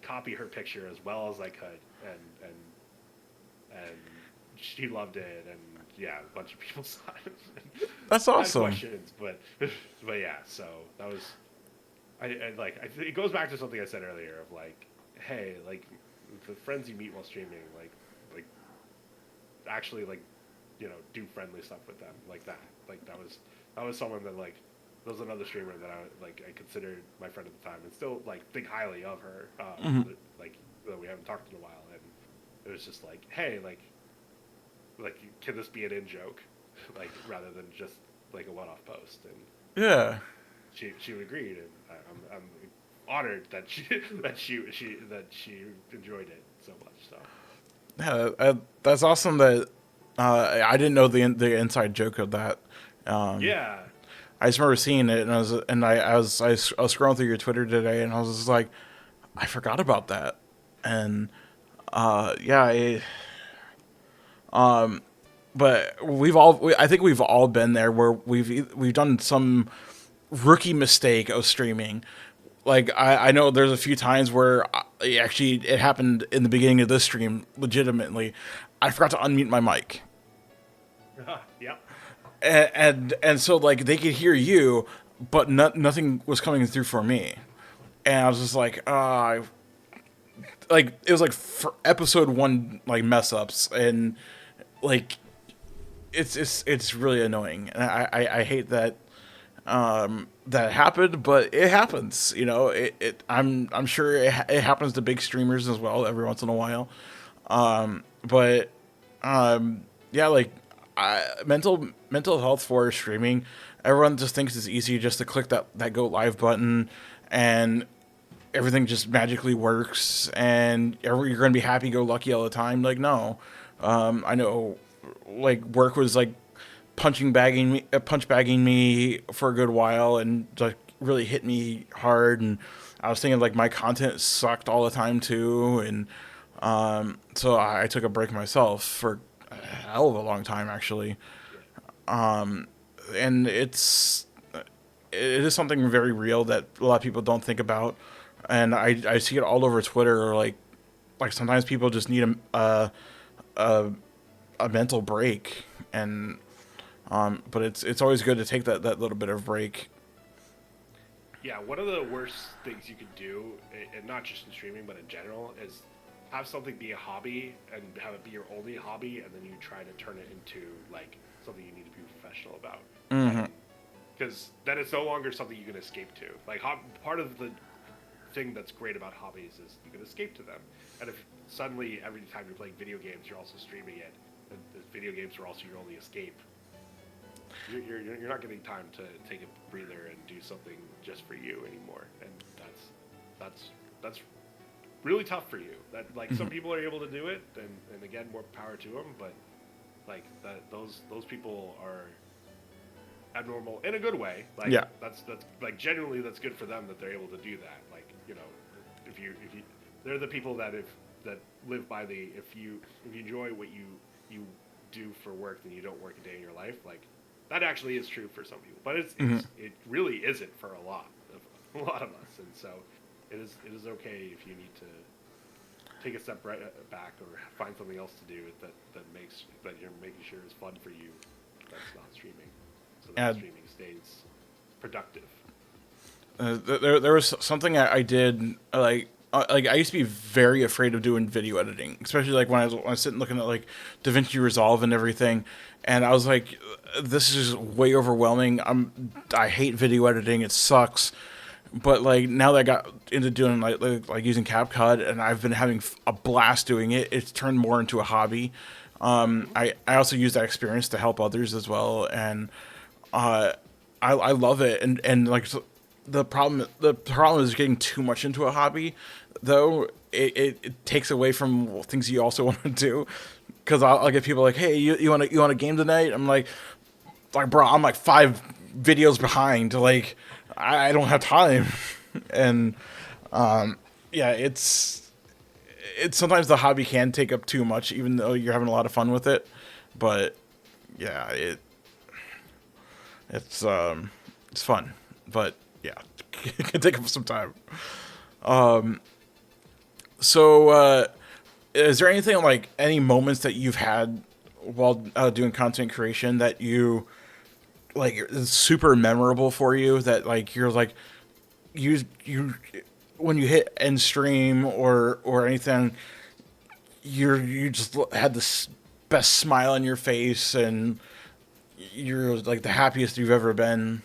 copy her picture as well as I could, and she loved it, and yeah, a bunch of people saw it. That's awesome. Questions, but yeah, so that was it goes back to something I said earlier of like, hey, like the friends you meet while streaming, like actually like, you know, do friendly stuff with them like that. Like that was someone that like, that was another streamer that I considered my friend at the time, and still like think highly of her. Like we haven't talked in a while, and it was just like, hey, like can this be an in joke, like rather than just like a one-off post? And yeah, she agreed, and I'm honored that she enjoyed it so much. So yeah, that's awesome that. I didn't know the inside joke of that. Yeah, I just remember seeing it, and I was scrolling through your Twitter today, and I was just like, I forgot about that, and yeah, but I think we've all been there where we've done some rookie mistake of streaming. Like I know there's a few times where it happened in the beginning of this stream legitimately. I forgot to unmute my mic. Yep. And so like they could hear you, but nothing was coming through for me. And I was just like, like it was like for episode 1 like mess ups, and like it's really annoying, and I hate that that happened, but it happens. You know, I'm sure it happens to big streamers as well every once in a while. But yeah, like mental health for streaming, everyone just thinks it's easy just to click that go live button, and everything just magically works, and you're going to be happy go lucky all the time. Like, no. I know like work was like punch bagging me for a good while, and like really hit me hard, and I was thinking like my content sucked all the time too, and so I took a break myself for a hell of a long time actually. And it is something very real that a lot of people don't think about, and I see it all over Twitter. Like sometimes people just need a, a mental break, and but it's always good to take that little bit of break. Yeah, one of the worst things you could do, and not just in streaming, but in general, is have something be a hobby and have it be your only hobby, and then you try to turn it into like something you need to be professional about. Because then it's no longer something you can escape to. Like part of the thing that's great about hobbies is you can escape to them. And if suddenly every time you're playing video games, you're also streaming it, and the video games are also your only escape, you're not getting time to take a breather and do something just for you anymore, and that's really tough for you. That like some people are able to do it, and again, more power to them. But like those people are abnormal in a good way. Like Yeah. that's like genuinely that's good for them that they're able to do that. Like if you they're the people that that live by the if you enjoy what you do for work, then you don't work a day in your life. Like that actually is true for some people, but it really isn't for a lot of us. And so it is okay if you need to take a step back or find something else to do that you're making sure is fun for you. That's not streaming, so that streaming stays productive. There was something I did like I used to be very afraid of doing video editing, especially like when I was sitting looking at like DaVinci Resolve and everything, and I was like, this is way overwhelming. I hate video editing. It sucks. But like now that I got into doing like using CapCut, and I've been having a blast doing it, it's turned more into a hobby. I also use that experience to help others as well, and I love it. And like the problem is getting too much into a hobby, though. It takes away from things you also want to do. Because I'll get people like, hey, you want a game tonight? I'm like bro, I'm like 5 videos behind. Like I don't have time, and yeah, it's sometimes the hobby can take up too much, even though you're having a lot of fun with it. But yeah, it's fun, but yeah, it can take up some time. So is there anything like any moments that you've had while doing content creation that you like is super memorable for you, that like you're like you when you hit end stream or anything, you just had this best smile on your face, and you're like the happiest you've ever been?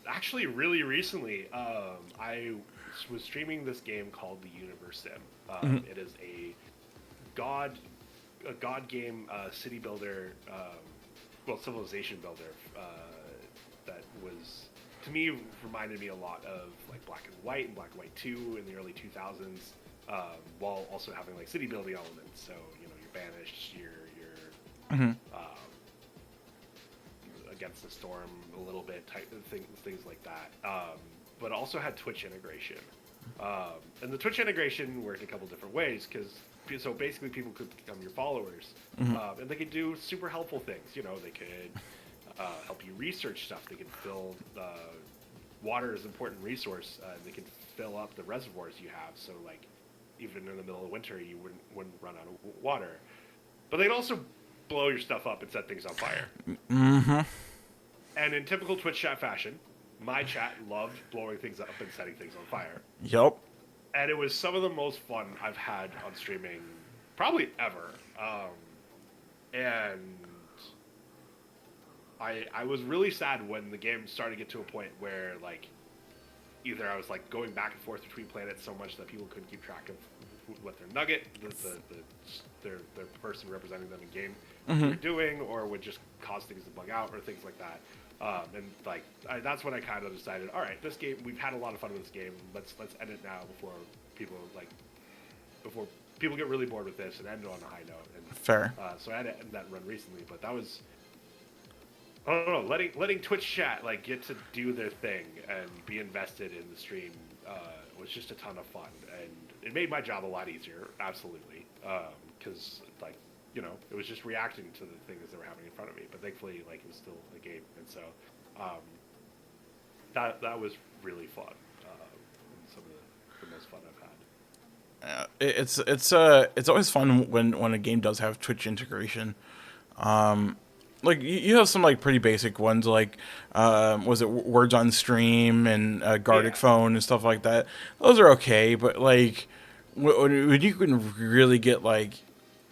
Actually, really recently, I was streaming this game called the Universe Sim. It is god a god game, city builder, civilization builder, that was, to me, reminded me a lot of like Black and White and Black and White 2 in the early 2000s, while also having like city building elements. So you're banished, you're against the storm a little bit, type of things like that. But also had Twitch integration, and the Twitch integration worked a couple different ways, so basically people could become your followers, and they could do super helpful things. They could help you research stuff. They could fill water is an important resource. They can fill up the reservoirs you have. So like even in the middle of winter, you wouldn't run out of water. But they'd also blow your stuff up and set things on fire. Mm-hmm. And in typical Twitch chat fashion, my chat loved blowing things up and setting things on fire. Yep. And it was some of the most fun I've had on streaming, probably ever. And I was really sad when the game started to get to a point where, like, either I was like going back and forth between planets so much that people couldn't keep track of what their nugget, their person representing them in game were doing, or would just cause things to bug out or things like that. And like that's when I kind of decided, all right, this game, we've had a lot of fun with this game. Let's end it now before people get really bored with this and end it on a high note. And Fair. so I had to end that run recently, but that was, I don't know, letting Twitch chat like get to do their thing and be invested in the stream was just a ton of fun, and it made my job a lot easier, absolutely, because like, you know, it was just reacting to the things that were happening in front of me. But thankfully, like, it was still a game, and so that was really fun. And some of the most fun I've had. It's always fun when a game does have Twitch integration. Like you have some like pretty basic ones, like was it Words on Stream and Gardic Phone and stuff like that. Those are okay, but like when you can really get like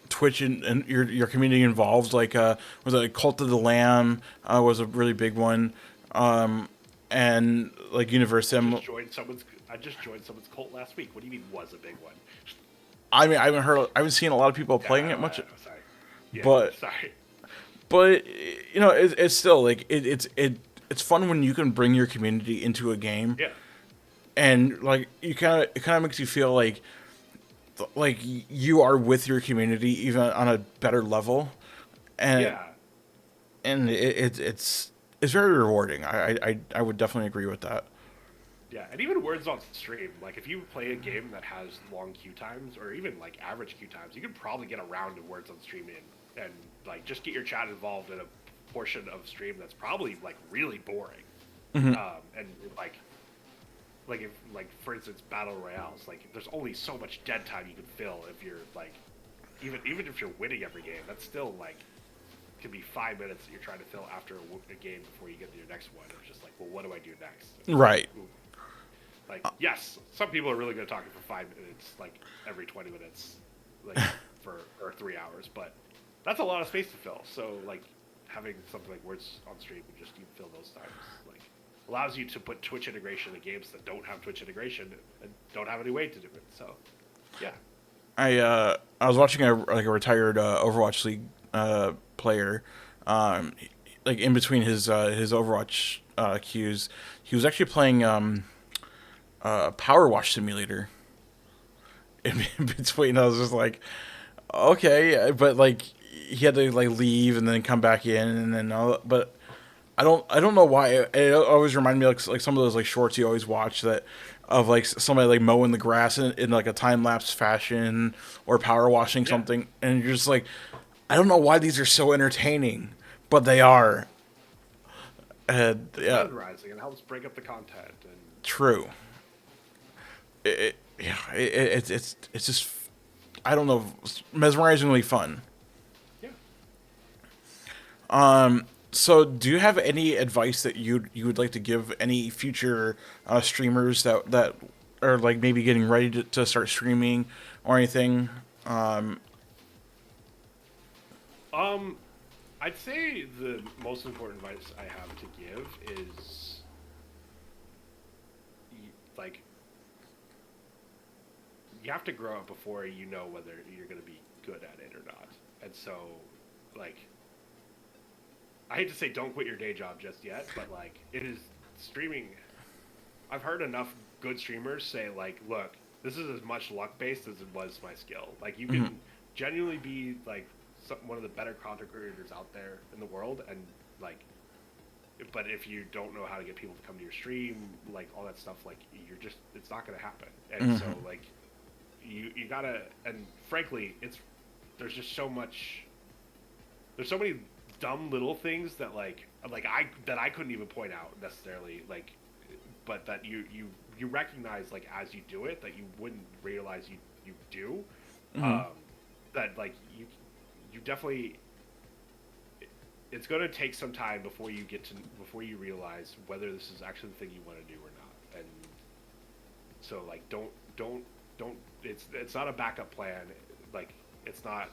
Twitch and your community involved, like was it Cult of the Lamb was a really big one, and like Universum. I just joined someone's cult last week. What do you mean was a big one? I mean, I haven't seen a lot of people playing it much. Sorry. Yeah, but sorry. But you know, it's still like it's fun when you can bring your community into a game. Yeah. And like it kind of makes you feel like you are with your community even on a better level. And yeah. And it's very rewarding. I would definitely agree with that. Yeah, and even words on stream. Like, if you play a game that has long queue times, or even like average queue times, you can probably get a round of words on stream in, and like just get your chat involved in a portion of stream that's probably like really boring. And if for instance battle royales, like there's only so much dead time you can fill if you're like, even if you're winning every game, that's still like could be 5 minutes that you're trying to fill after a game before you get to your next one. It's just like, well, what do I do next? Right. Like, yes, some people are really good at talking for 5 minutes, like every 20 minutes, like or 3 hours, but that's a lot of space to fill. So like having something like words on stream and just you fill those times, like allows you to put Twitch integration in games that don't have Twitch integration and don't have any way to do it. So yeah. I was watching a retired Overwatch League player, like in between his Overwatch queues, he was actually playing Power Wash Simulator. In between, I was just like, okay, but like he had to like leave and then come back in and then but I don't know why it always reminded me like some of those like shorts you always watch that of like somebody like mowing the grass in like a time lapse fashion or power washing something, and you're just like, I don't know why these are so entertaining, but they are. And yeah, Rising and helps break up the content. And true. It's just, I don't know, mesmerizingly fun. Yeah. So, do you have any advice that you would like to give any future streamers that are like maybe getting ready to start streaming or anything? I'd say the most important advice I have to give is like you have to grow up before you know whether you're going to be good at it or not. And so, like, I hate to say don't quit your day job just yet, but like it is streaming. I've heard enough good streamers say like, look, this is as much luck based as it was my skill. Like you can genuinely be like one of the better content creators out there in the world, and like, but if you don't know how to get people to come to your stream, like all that stuff, like it's not going to happen. And so like you gotta, and frankly, there's just so many dumb little things that I couldn't even point out necessarily, like, but that you recognize like as you do it that you wouldn't realize you you do, Mm-hmm. that like you definitely it's going to take some time before you realize whether this is actually the thing you want to do or not. And so like don't it's not a backup plan. Like it's not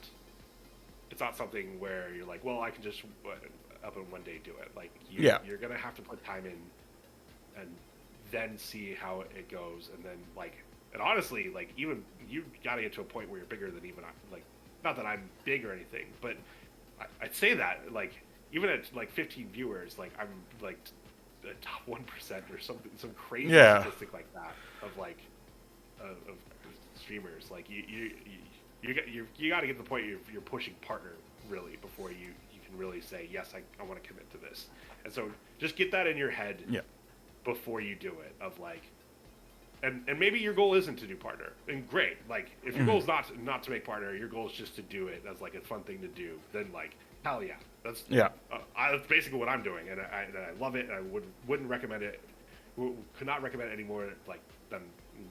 it's not something where you're like, well, I can just up in one day do it. Like Yeah. you're going to have to put time in and then see how it goes, and then like, and honestly, like even you got to get to a point where you're bigger than even I. Like, not that I'm big or anything, but I'd say that like even at like 15 viewers, like I'm like a top 1% or something, some crazy Yeah. statistic like that of like of streamers. Like you got to get to the point you're pushing partner really before you can really say yes, I want to commit to this. And so just get that in your head Yeah. before you do it, of like, and maybe your goal isn't to do partner, and great. Like if your goal is not to make partner, your goal is just to do it as like a fun thing to do, then like hell yeah, Yeah. that's basically what I'm doing, and I love it, and I wouldn't recommend it, could not recommend it any more like than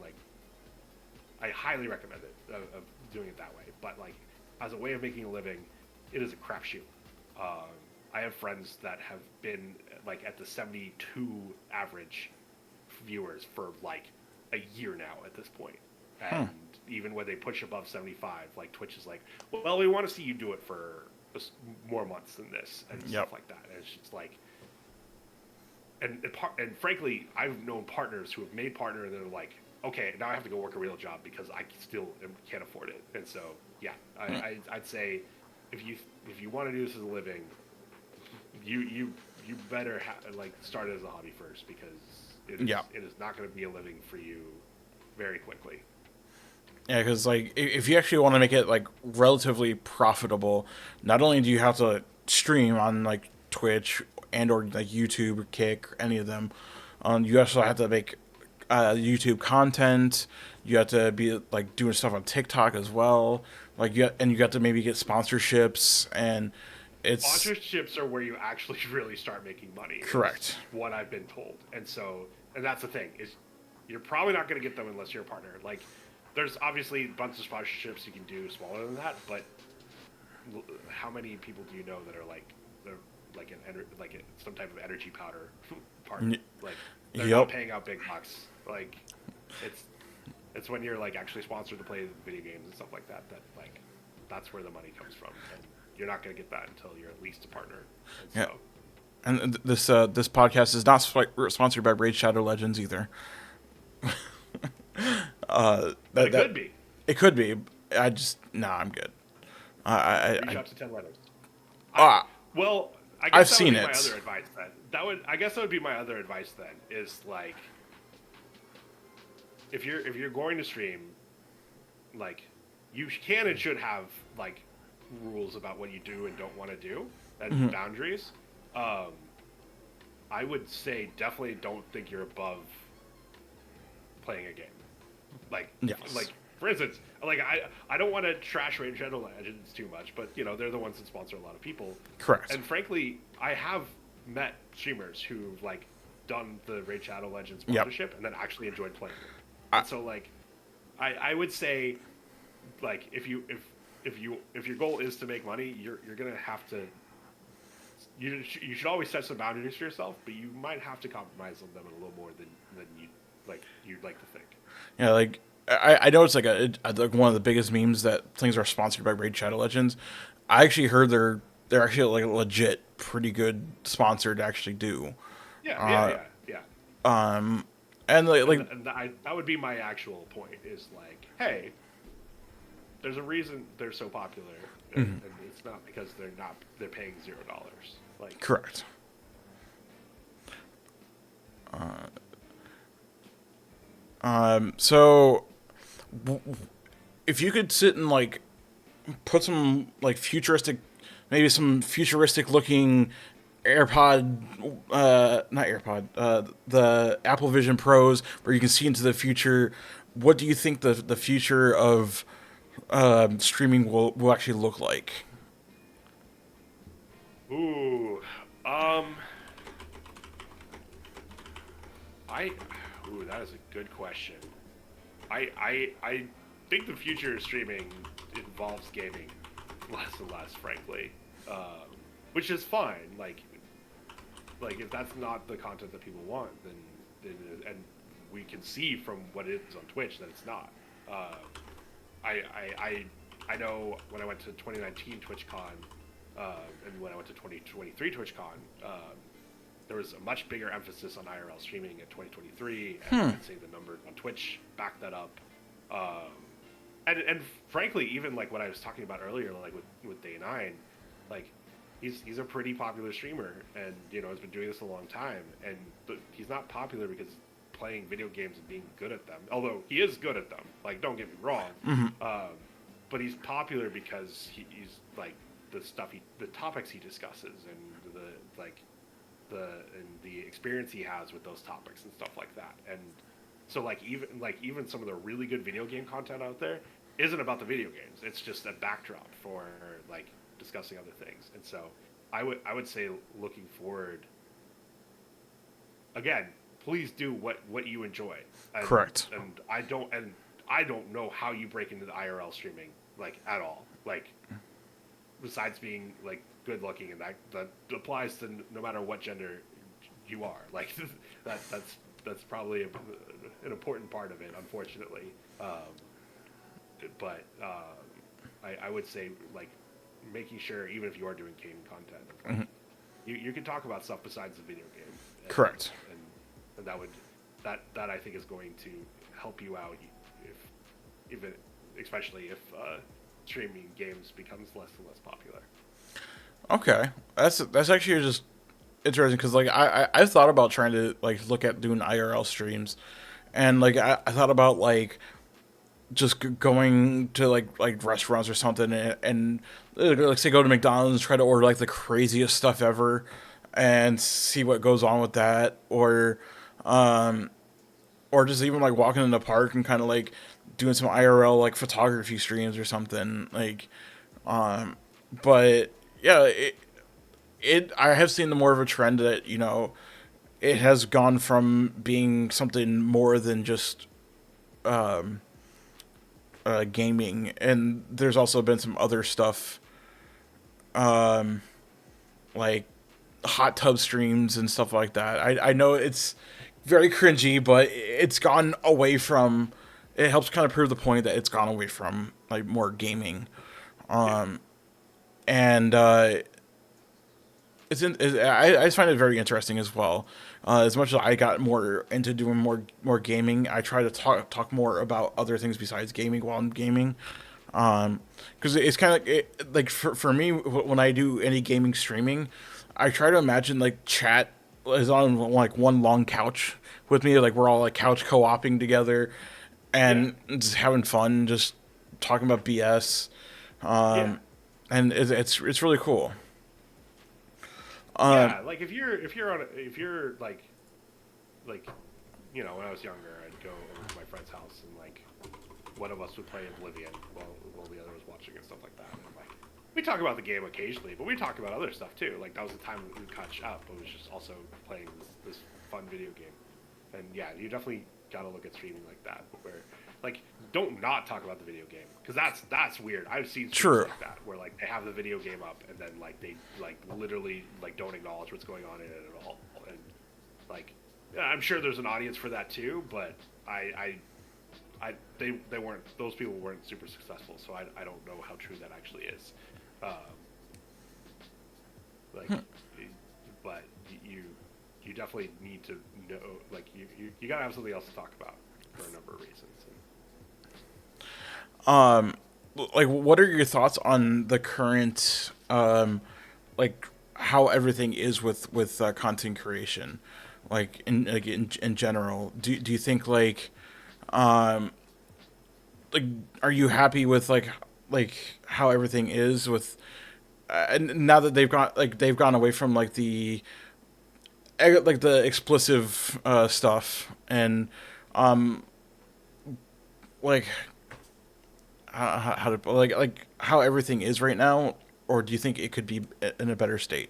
like I highly recommend it of doing it that way. But like as a way of making a living, it is a crapshoot. Um, I have friends that have been like at the 72 average viewers for like a year now at this point. And even when they push above 75, like Twitch is like, well, we want to see you do it for more months than this and Yep. stuff like that. And it's just like, and frankly, I've known partners who have made partner and they're like, okay, now I have to go work a real job because I still can't afford it. And so, yeah, I'd say if you want to do this as a living, you better like start it as a hobby first, because Yeah. it is not going to be a living for you very quickly. Yeah, because like if you actually want to make it like relatively profitable, not only do you have to stream on like Twitch and or like YouTube or Kick or any of them, you also have to make YouTube content. You have to be like doing stuff on TikTok as well. Like you got to maybe get sponsorships, and it's Sponsorships are where you actually really start making money. correct. Is what I've been told, and that's the thing, is you're probably not going to get them unless you're a partner. Like, there's obviously a bunch of sponsorships you can do smaller than that, but how many people do you know that are like some type of energy powder partner? Like they're Yep. not paying out big bucks. Like it's when you're like actually sponsored to play video games and stuff like that like that's where the money comes from, and you're not going to get that until you're at least a partner. And Yeah. so, And this podcast is not sponsored by Raid Shadow Legends either. but it That could be. it could be. I just I'm good. Reach out to 10 letters. Uh, Well, I I've guess that seen would be it. my other advice then. I guess that would be my other advice then, is like, if you're going to stream, like, you can and should have like rules about what you do and don't want to do, and boundaries. I would say definitely don't think you're above playing a game. Like, Yes. like for instance, like I don't want to trash Raid Shadow Legends too much, but you know they're the ones that sponsor a lot of people. Correct. And frankly, I have met streamers who've like done the Raid Shadow Legends Yep. sponsorship and then actually enjoyed playing it. And so like, I would say, like if your goal is to make money, you're gonna have to. You should always set some boundaries for yourself, but you might have to compromise on them a little more than you'd like to think. Yeah, like I know it's like like one of the biggest memes that things are sponsored by Raid Shadow Legends. I actually heard they're actually like a legit pretty good sponsor to actually do. Yeah. And That would be my actual point. Is like, hey, there's a reason they're so popular, and it's not because they're paying $0. Like, correct. So if you could sit and like put some like maybe some futuristic looking AirPod, not AirPod, the Apple Vision Pros, where you can see into the future. What do you think the future of streaming will actually look like? ooh, that is a good question. I think the future of streaming involves gaming less and less, frankly, which is fine. Like if that's not the content that people want, then and we can see from what it is on Twitch that it's not. I I I I know when I went to 2019 TwitchCon, and when I went to 2023 TwitchCon, there was a much bigger emphasis on IRL streaming in 2023, and I'd say the numbers on Twitch back that up. Um, and frankly, even like what I was talking about earlier, like with Day Nine, like he's a pretty popular streamer, and has been doing this a long time, and he's not popular because playing video games and being good at them. Although he is good at them, like don't get me wrong, but he's popular because he's like the topics he discusses, and the experience he has with those topics and stuff like that. And so even some of the really good video game content out there isn't about the video games. It's just a backdrop for like discussing other things. And so I would say, looking forward, again, please do what you enjoy. Correct. And I don't know how you break into the IRL streaming like at all. Like besides being like good looking, and that applies to no matter what gender you are. Like that's probably an important part of it, unfortunately. But I would say, like, making sure, even if you are doing gaming content, you can talk about stuff besides the video game. Correct. And that I think is going to help you out, especially if streaming games becomes less and less popular. Okay, that's actually just interesting, because like I thought about trying to like look at doing IRL streams, and like I thought about like just going to like restaurants or something, and like say go to McDonald's and try to order like the craziest stuff ever, and see what goes on with that, or just even like walking in the park and kind of like doing some IRL like photography streams or something like, but yeah, I have seen the more of a trend that it has gone from being something more than just gaming, and there's also been some other stuff, like hot tub streams and stuff like that. I know it's very cringy, but it's gone away from. It helps kind of prove the point that it's gone away from like more gaming, and I just find it very interesting as well. As much as I got more into doing more gaming, I try to talk more about other things besides gaming while I'm gaming. Because it's kind of like for me, when I do any gaming streaming, I try to imagine like chat is on like one long couch with me, like we're all like couch co-oping together and just having fun, just talking about BS. And it's really cool. Yeah, like if you're like when I was younger, I'd go over to my friend's house, and like one of us would play Oblivion while the other was watching and stuff like that. And like we talk about the game occasionally, but we talk about other stuff too. Like that was the time we would catch up, but it was just also playing this fun video game. And yeah, you definitely gotta look at streaming like that, where like don't not talk about the video game, because that's weird. I've seen streams like that where like they have the video game up, and then like they like literally like don't acknowledge what's going on in it at all. And like I'm sure there's an audience for that too, but they weren't, those people weren't super successful, so I don't know how true that actually is. But you definitely need to know, like you gotta have something else to talk about for a number of reasons. Like what are your thoughts on the current like how everything is with content creation, like in general? Do you think like are you happy with like how everything is with and now that they've gone away from like the explicit stuff, and like how to like how everything is right now, or do you think it could be in a better state?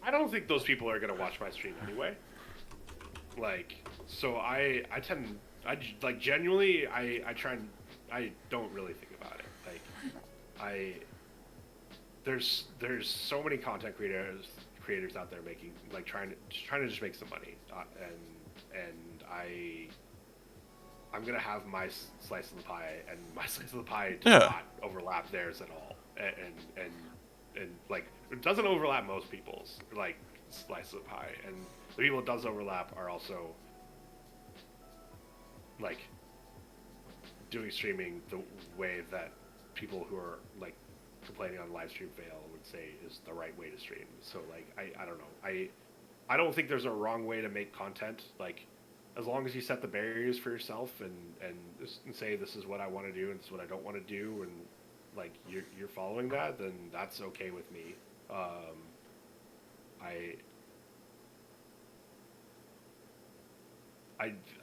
I don't think those people are gonna watch my stream anyway. Like, so I like genuinely, I try and I don't really think about it. Like I there's so many content creators out there making like trying to just make some money, and I'm gonna have my slice of the pie, and my slice of the pie does Yeah. not overlap theirs at all, and like it doesn't overlap most people's like slice of the pie, and the people it does overlap are also like doing streaming the way that people who are like complaining on live stream fail would say is the right way to stream. So like I don't know. I don't think there's a wrong way to make content. Like as long as you set the barriers for yourself and say this is what I want to do and this is what I don't want to do and like you're following that, then that's okay with me. I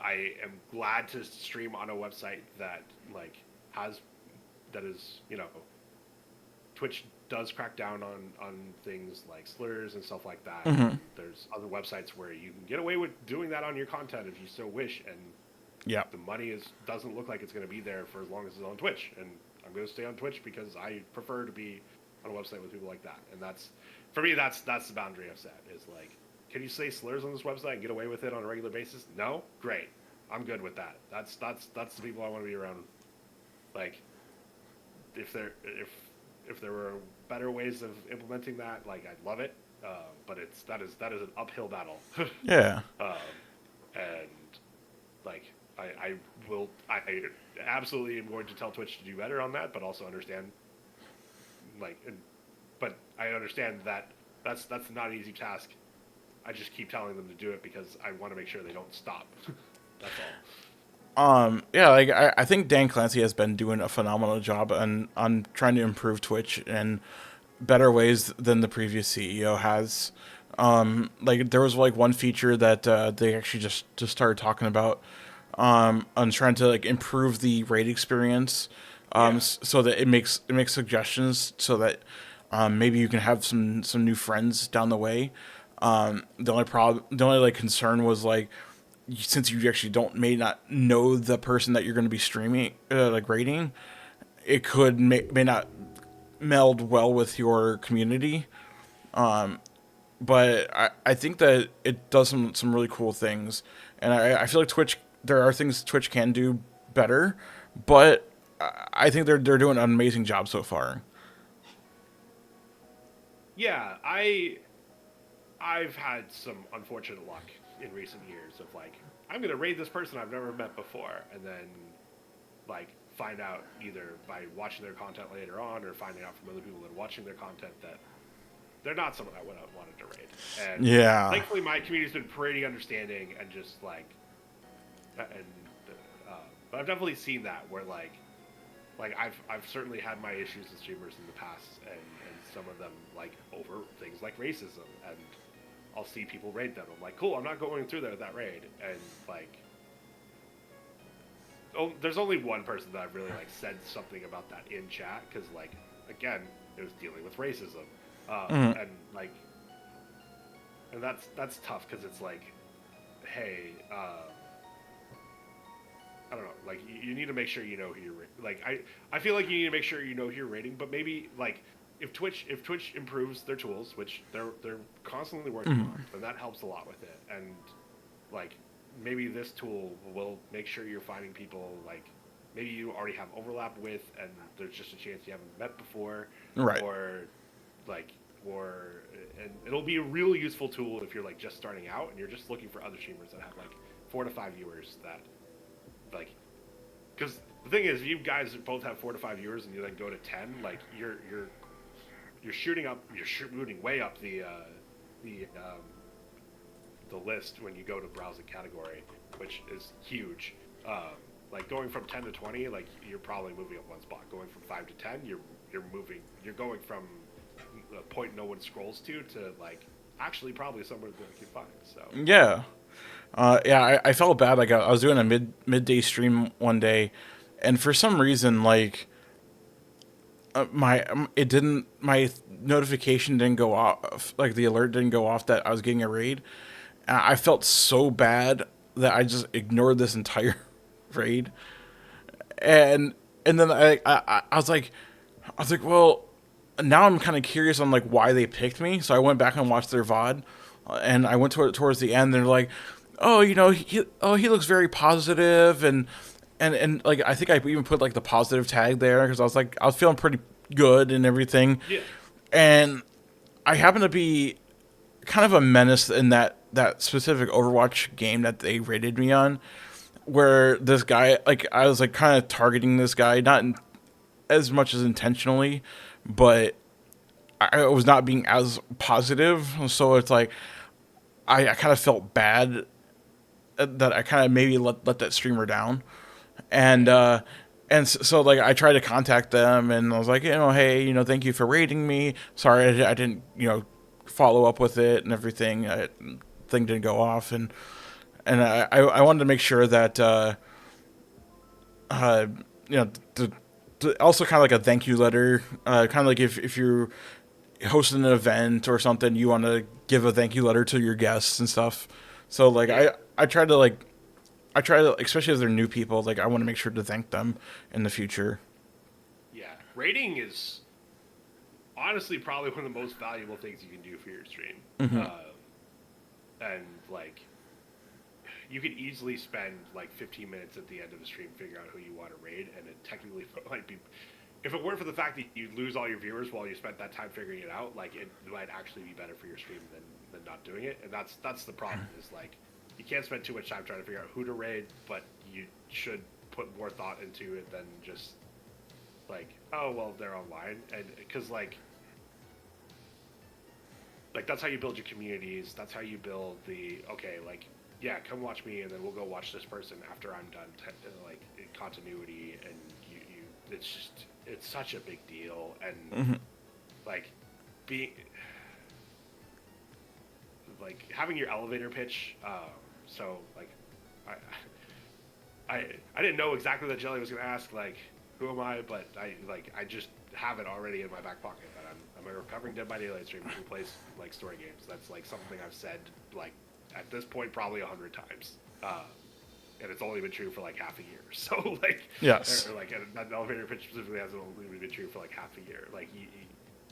I am glad to stream on a website that like has that is Twitch does crack down on things like slurs and stuff like that. Hmm. There's other websites where you can get away with doing that on your content if you so wish, and Yeah. the money doesn't look like it's going to be there for as long as it's on Twitch. And I'm going to stay on Twitch because I prefer to be on a website with people like that. And that's for me. That's the boundary I've set. Is like, can you say slurs on this website and get away with it on a regular basis? No, great. I'm good with that. That's the people I want to be around. Like, if there were better ways of implementing that, like I'd love it. But that is an uphill battle. Yeah. um, and like I absolutely am going to tell Twitch to do better on that, but also understand like, but I understand that that's not an easy task. I just keep telling them to do it because I want to make sure they don't stop. That's Yeah, like I think Dan Clancy has been doing a phenomenal job on trying to improve Twitch in better ways than the previous CEO has. Like there was like one feature that they actually just started talking about on trying to like improve the raid experience, all. Yeah. so that it makes suggestions so that maybe you can have some new friends down the way. The only like concern was like since you actually don't may not know the person that you're going to be streaming like rating, it could may not meld well with your community. But I think that it does some really cool things, and I feel like Twitch there are things Twitch can do better, but I think they're doing an amazing job so far. Yeah, I've had some unfortunate luck in recent years of like I'm gonna raid this person I've never met before, and then like find out either by watching their content later on or finding out from other people that are watching their content that they're not someone I would have wanted to raid. And Yeah. thankfully, my community's been pretty understanding and just like, and but I've definitely seen that where like I've certainly had my issues with streamers in the past, and some of them like over things like racism, and I'll see people raid them. I'm like, cool, I'm not going through there with that raid, and like, oh, there's only one person that I've really like said something about that in chat because like again, it was dealing with racism, Mhm. and like, and that's tough because it's like, hey, I don't know, like you need to make sure you know who you're like I feel like you need to make sure you know who you're rating, but maybe like if Twitch improves their tools, which they're constantly working on, then that helps a lot with it. And like maybe this tool will make sure you're finding people like maybe you already have overlap with, and there's just a chance you haven't met before, Right. or like or and it'll be a real useful tool if you're like just starting out and you're just looking for other streamers that have like 4 to 5 viewers that like because the thing is you guys both have 4 to 5 viewers and you then go to 10 like you're shooting up you're shooting way up the the list when you go to browse a category, which is huge. Like going from 10 to 20, like you're probably moving up one spot. Going from 5 to 10, you're going from a point no one scrolls to like actually probably somewhere that you can find. So Yeah. Yeah, I felt bad. Like I was doing a midday stream one day, and for some reason, like my notification didn't go off. Like the alert didn't go off that I was getting a raid. And I felt so bad that I just ignored this entire raid, and then I was like, well, now I'm kind of curious on like why they picked me. So I went back and watched their VOD, and I went towards the end. They're like, oh, he looks very positive, and like I think I even put like the positive tag there because I was feeling pretty good and everything, Yeah. and I happen to be kind of a menace in that specific Overwatch game that they rated me on, where this guy, like, I was like kind of targeting this guy, not as much as intentionally, but I was not being as positive. So it's like I kind of felt bad that I kind of maybe let that streamer down, and so like I tried to contact them and I was like, hey, thank you for rating me. Sorry, I didn't follow up with it and everything. Thing didn't go off, and I wanted to make sure that uh, you know also kind of like a thank you letter, kind of like if you're hosting an event or something, you want to give a thank you letter to your guests and stuff. So like Yeah. I try to, especially if they're new people, like I want to make sure to thank them in the future. Yeah. Rating is honestly probably one of the most valuable things you can do for your stream. Mm-hmm. And like, you could easily spend like 15 minutes at the end of the stream figuring out who you want to raid, and it technically might be. If it weren't for the fact that you lose all your viewers while you spent that time figuring it out, like it might actually be better for your stream than not doing it. And that's the problem is like you can't spend too much time trying to figure out who to raid, but you should put more thought into it than just like, oh well, they're online, and because like that's how you build your communities. That's how you build the okay, like yeah, come watch me, and then we'll go watch this person after I'm done. Like continuity, and you it's just it's such a big deal, and Mm-hmm. like being like having your elevator pitch. So like I didn't know exactly that Jelly was going to ask like who am I, but I just have it already in my back pocket that I'm a recovering Dead by Daylight streamer who plays like story games. That's like something I've said like at this point probably 100 times, and it's only been true for like half a year. So like Yes. or like that elevator pitch specifically hasn't only been true for like half a year. Like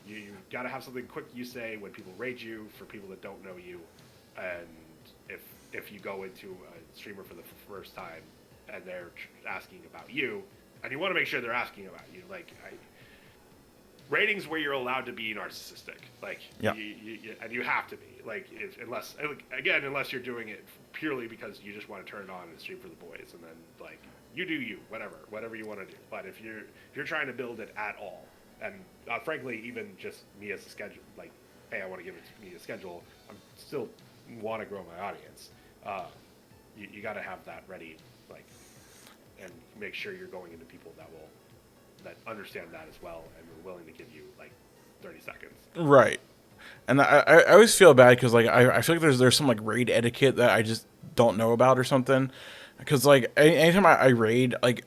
you got to have something quick you say when people rate you for people that don't know you, and if you go into a streamer for the first time and they're asking about you, and you want to make sure they're asking about you. Like, ratings where you're allowed to be narcissistic, like, Yeah. and you have to be, like, unless you're doing it purely because you just want to turn it on and stream for the boys, and then like you do you, whatever you want to do. But if you're trying to build it at all, and frankly, even just me as a schedule, like, hey, I want to give it to me a schedule. I'm still want to grow my audience. You got to have that ready, like, and make sure you're going into people that understand that as well and are willing to give you like 30 seconds. Right. And I always feel bad because like I feel like there's some like raid etiquette that I just don't know about or something. Because like anytime I raid, like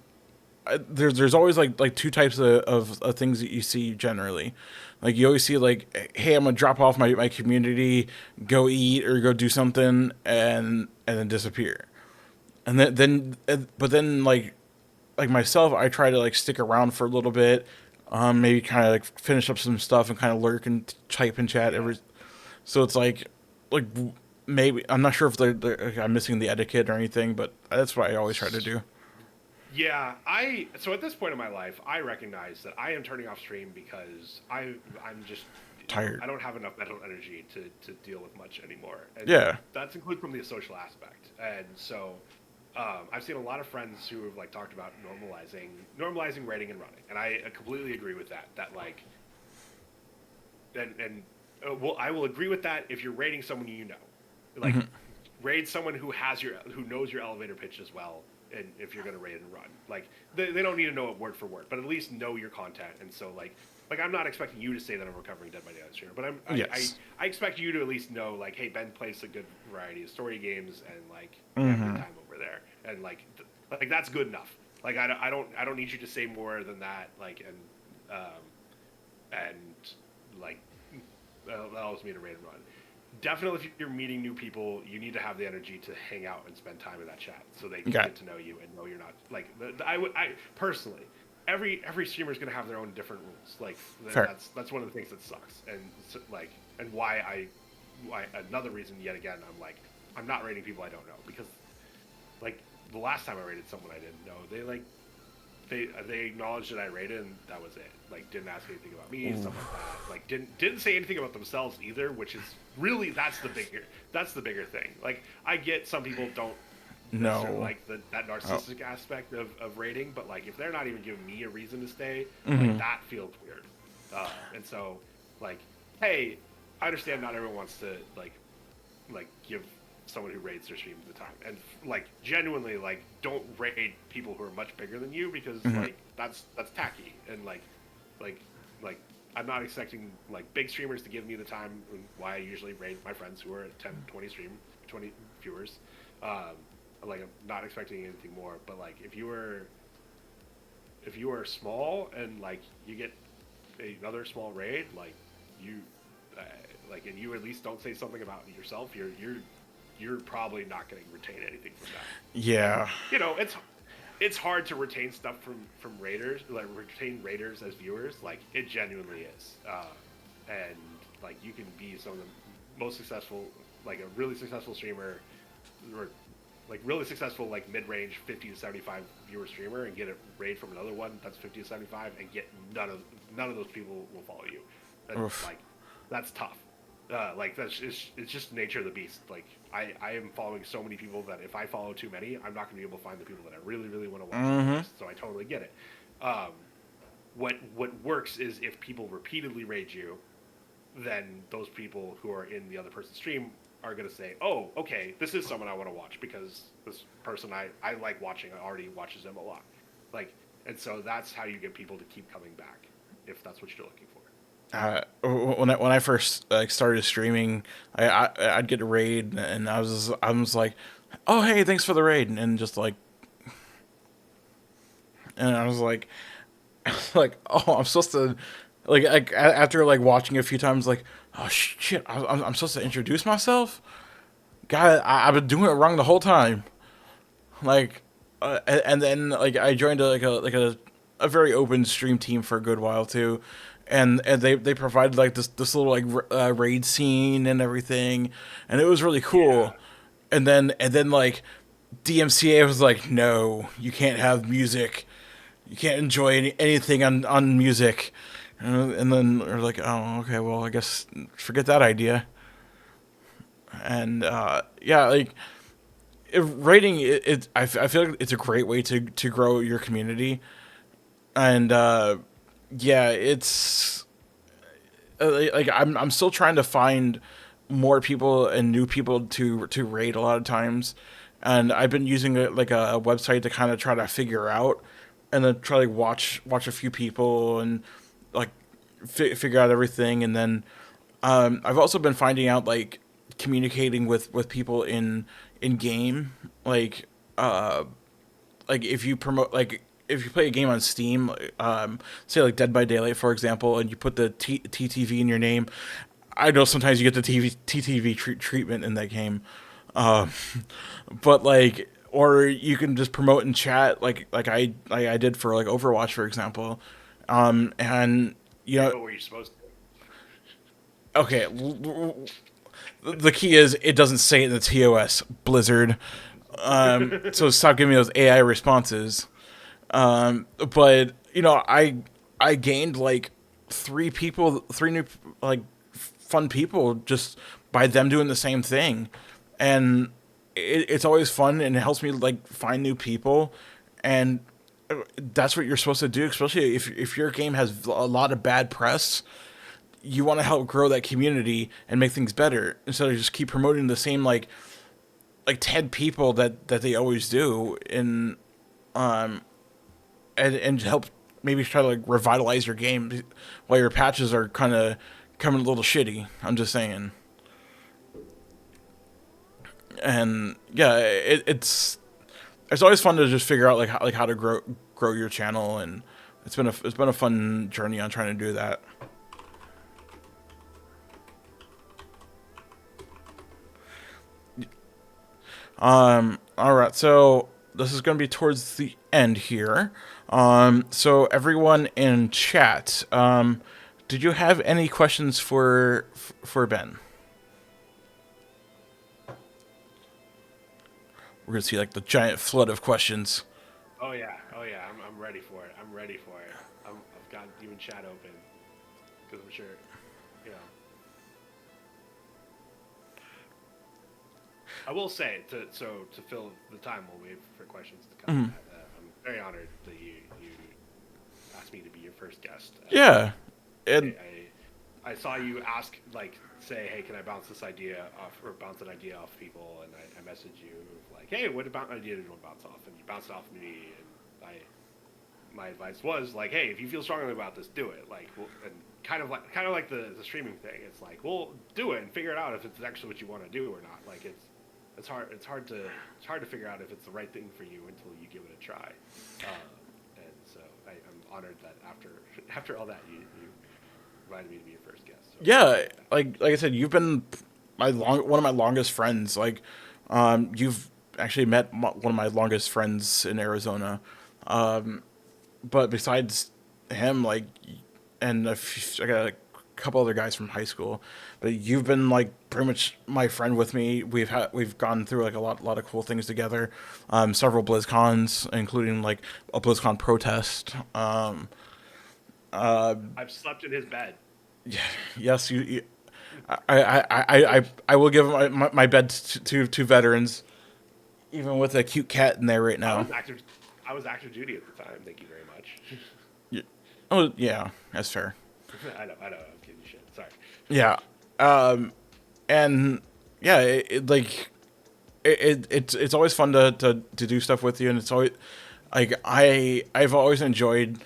there's always like two types of things that you see generally. Like you always see like, hey, I'm gonna drop off my community, go eat or go do something, and then disappear. And but then like myself, I try to like stick around for a little bit, maybe kind of like finish up some stuff and kind of lurk and type in chat Yeah. every. So it's like maybe I'm not sure if like, I'm missing the etiquette or anything, but that's what I always try to do. Yeah, so at this point in my life, I recognize that I am turning off stream because I'm just Tired. I don't have enough mental energy to deal with much anymore, and Yeah. that's included from the social aspect. And so I've seen a lot of friends who have like talked about normalizing rating and running, and I completely agree with that. That like, and well, I will agree with that if you're rating someone you know, like raid someone who knows your elevator pitch as well. And if you're going to raid and run, like they don't need to know it word for word, but at least know your content. And so like I'm not expecting you to say that I'm recovering Dead by Daylight streamer, but Yes. I expect you to at least know like, hey, Ben plays a good variety of story games, and like we have a good time over there, and like that's good enough. Like I don't need you to say more than that. Like and like that allows me to raid and run. definitely if you're meeting new people, you need to have the energy to hang out and spend time in that chat so they can Okay. get to know you and know you're not like I personally every streamer is going to have their own different rules. Like Fair. that's one of the things that sucks and like and why another reason yet again I'm not rating people I don't know because like the last time I rated someone I didn't know they acknowledged that I rated and that was it. Like didn't ask anything about me, Ooh. stuff like that. Like didn't say anything about themselves either, which is really that's the bigger thing. Like I get some people don't necessarily No. like that Oh. narcissistic aspect of rating, but like if they're not even giving me a reason to stay, like Hmm. that feels weird. And so like, hey, I understand not everyone wants to like give someone who raids their stream the time and like genuinely like don't raid people who are much bigger than you because Hmm. like that's tacky and like like I'm not expecting like big streamers to give me the time why I usually raid my friends who are at 10 20 viewers. um like I'm not expecting anything more, but like if you are small and like you get another small raid, like you uh, like and you at least don't say something about yourself, you're probably not going to retain anything from that. And Yeah. you know, it's hard to retain stuff from raiders, like retain raiders as viewers. Like it genuinely is, and like you can be some of the most successful, like a really successful streamer, or like really successful like mid-range 50 to 75 viewer streamer and get a raid from another one that's 50 to 75 and get none of those people will follow you. And Oof. like that's tough. Like that's just it's just nature of the beast. Like I am following so many people that if I follow too many, I'm not going to be able to find the people that I really want to watch the Hmm. most. So I totally get it. Um, what works is if people repeatedly raid you, then those people who are in the other person's stream are going to say, "Oh, okay, this is someone I want to watch because this person I like watching already watches them a lot." Like, and so that's how you get people to keep coming back if that's what you're looking for. When I first like started streaming, I'd get a raid and I was like, oh hey, thanks for the raid, and just like, and I was like, like, oh, I'm supposed to, after like watching a few times, like, oh shit, I'm supposed to introduce myself. God, I've been doing it wrong the whole time. Like, and then like I joined a very open stream team for a good while too, and they provided like this little like raid scene and everything, and it was really Yeah, cool. And then like DMCA was like, no, you can't have music, you can't enjoy anything on music. And then we're like, oh, okay, well, I guess forget that idea. And yeah, like writing I feel like it's a great way to grow your community, and yeah, it's like I'm still trying to find more people and new people to raid a lot of times, and I've been using like a website to kind of try to figure out, and then try to watch a few people and like figure out everything, and then I've also been finding out like communicating with people in game, like if you promote like if you play a game on Steam, say like Dead by Daylight for example, and you put the TTV in your name, I know sometimes you get the TTV treatment in that game, uh, but like or you can just promote in chat like I did for like Overwatch for example, and you yeah, know but were you supposed to? okay, the key is it doesn't say it in the TOS Blizzard. So stop giving me those AI responses. But you know, I gained like three new like fun people just by them doing the same thing, and it's always fun and it helps me like find new people, and that's what you're supposed to do, especially if your game has a lot of bad press. You want to help grow that community and make things better instead of just keep promoting the same like 10 people that they always do, and help maybe try to like revitalize your game while your patches are kind of coming a little shitty. I'm just saying. And yeah, it's always fun to just figure out like how to grow your channel, and it's been a fun journey on trying to do that. All right, so this is going to be towards the end here. So everyone in chat, did you have any questions for Ben? We're gonna see like the giant flood of questions. Oh yeah, I'm ready for it. I'm ready for it. I've got even chat open because I'm sure, you know. I will say to fill the time while we wait for questions to come. I'm very honored that you asked me to be your first guest. Yeah, and I saw you ask, like, say, hey, can I bounce this idea off or bounce an idea off people? And I messaged you like, hey, what about idea did you want to bounce off? And you bounced off me, and my advice was like, hey, if you feel strongly about this, do it. Like, and kind of like the streaming thing. It's like, well, do it and figure it out if it's actually what you want to do or not. Like, it's hard to figure out if it's the right thing for you until you give it a try. And so I'm honored that after all that you invited me to be your first guest. So yeah, like I said, you've been one of my longest friends. Like, you've actually met one of my longest friends in Arizona. But besides him, like, and I got a couple other guys from high school, but you've been like pretty much my friend with me. We've gone through like a lot of cool things together. Several BlizzCons, including like a BlizzCon protest. I've slept in his bed. Yeah, yes, I will give my bed to two veterans, even with a cute cat in there right I now. was active. I was active duty at the time. Thank you very much. Yeah. Oh yeah, that's fair. I know. I'm kidding you shit. Sorry. Yeah, and yeah, it's always fun to do stuff with you, and it's always like I've always enjoyed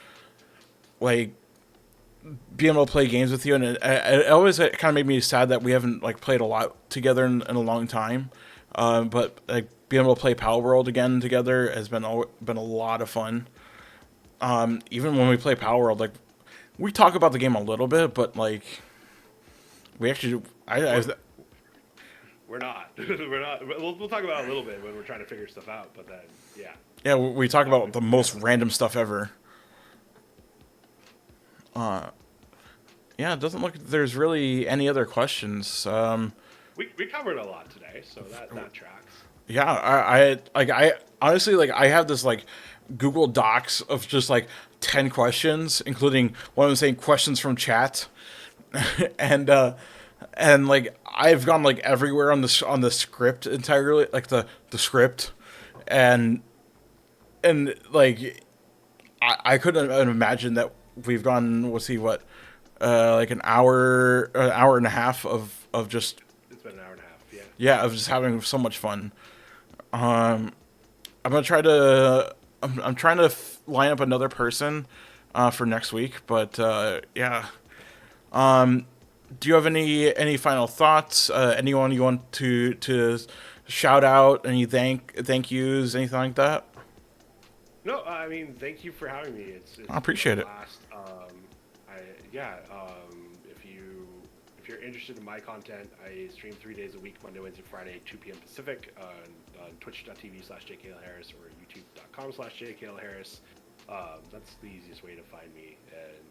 like being able to play games with you, and it always kind of made me sad that we haven't like played a lot together in a long time. But like being able to play Power World again together has been a lot of fun. Even when we play Power World, like we talk about the game a little bit, but like we actually We're not. We're not. We'll talk about it a little bit when we're trying to figure stuff out. But then, yeah. yeah, we talk about the most random stuff ever. Yeah, it doesn't look like there's really any other questions. We covered a lot today, so that tracks. Yeah, I honestly like I have this like Google Docs of just like 10 questions, including one of them saying questions from chat, and like I've gone like everywhere on the script entirely, like the script, and like I couldn't imagine that we've gone. We'll see what like an hour and a half of just It's been an hour and a half. Yeah. yeah, of just having so much fun. I'm gonna try to. I'm trying to line up another person for next week, but yeah. Do you have any final thoughts? Anyone you want to shout out? Any thank yous? Anything like that? No, I mean, thank you for having me. It's I appreciate been a it. blast. I yeah. If you're interested in my content, I stream 3 days a week, Monday, Wednesday, Friday, 2 p.m. Pacific, on twitch.tv/JKLHarris or youtube.com/JKLHarris. That's the easiest way to find me. And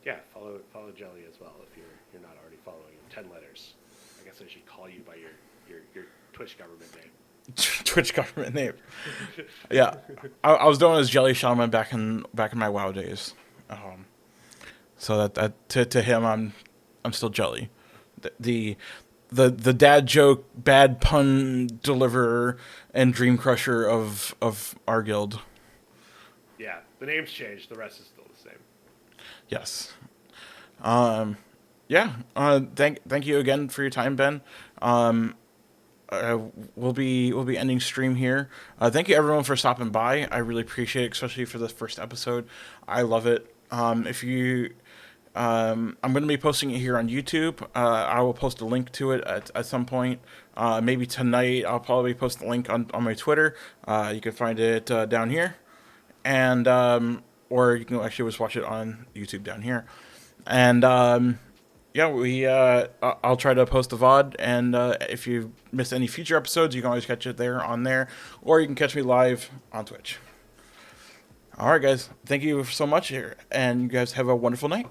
yeah, follow Jelly as well if you're not already following him. 10 letters. I guess I should call you by your Twitch government name. Twitch government name. Yeah, I was known as Jelly Shaman back in my WoW days. So that to him, I'm still Jelly, the dad joke, bad pun deliverer, and dream crusher of our guild. Yeah, the name's changed. The rest is still the same. Yes. Yeah. Thank you again for your time, Ben. We'll be ending stream here. Thank you everyone for stopping by. I really appreciate it, especially for the first episode. I love it. If you, I'm going to be posting it here on YouTube. I will post a link to it at some point. Maybe tonight. I'll probably post the link on my Twitter. You can find it down here, and or you can actually just watch it on YouTube down here. And yeah, I'll try to post the VOD, and if you miss any future episodes, you can always catch it there, or you can catch me live on Twitch. All right, guys, thank you so much here, and you guys have a wonderful night.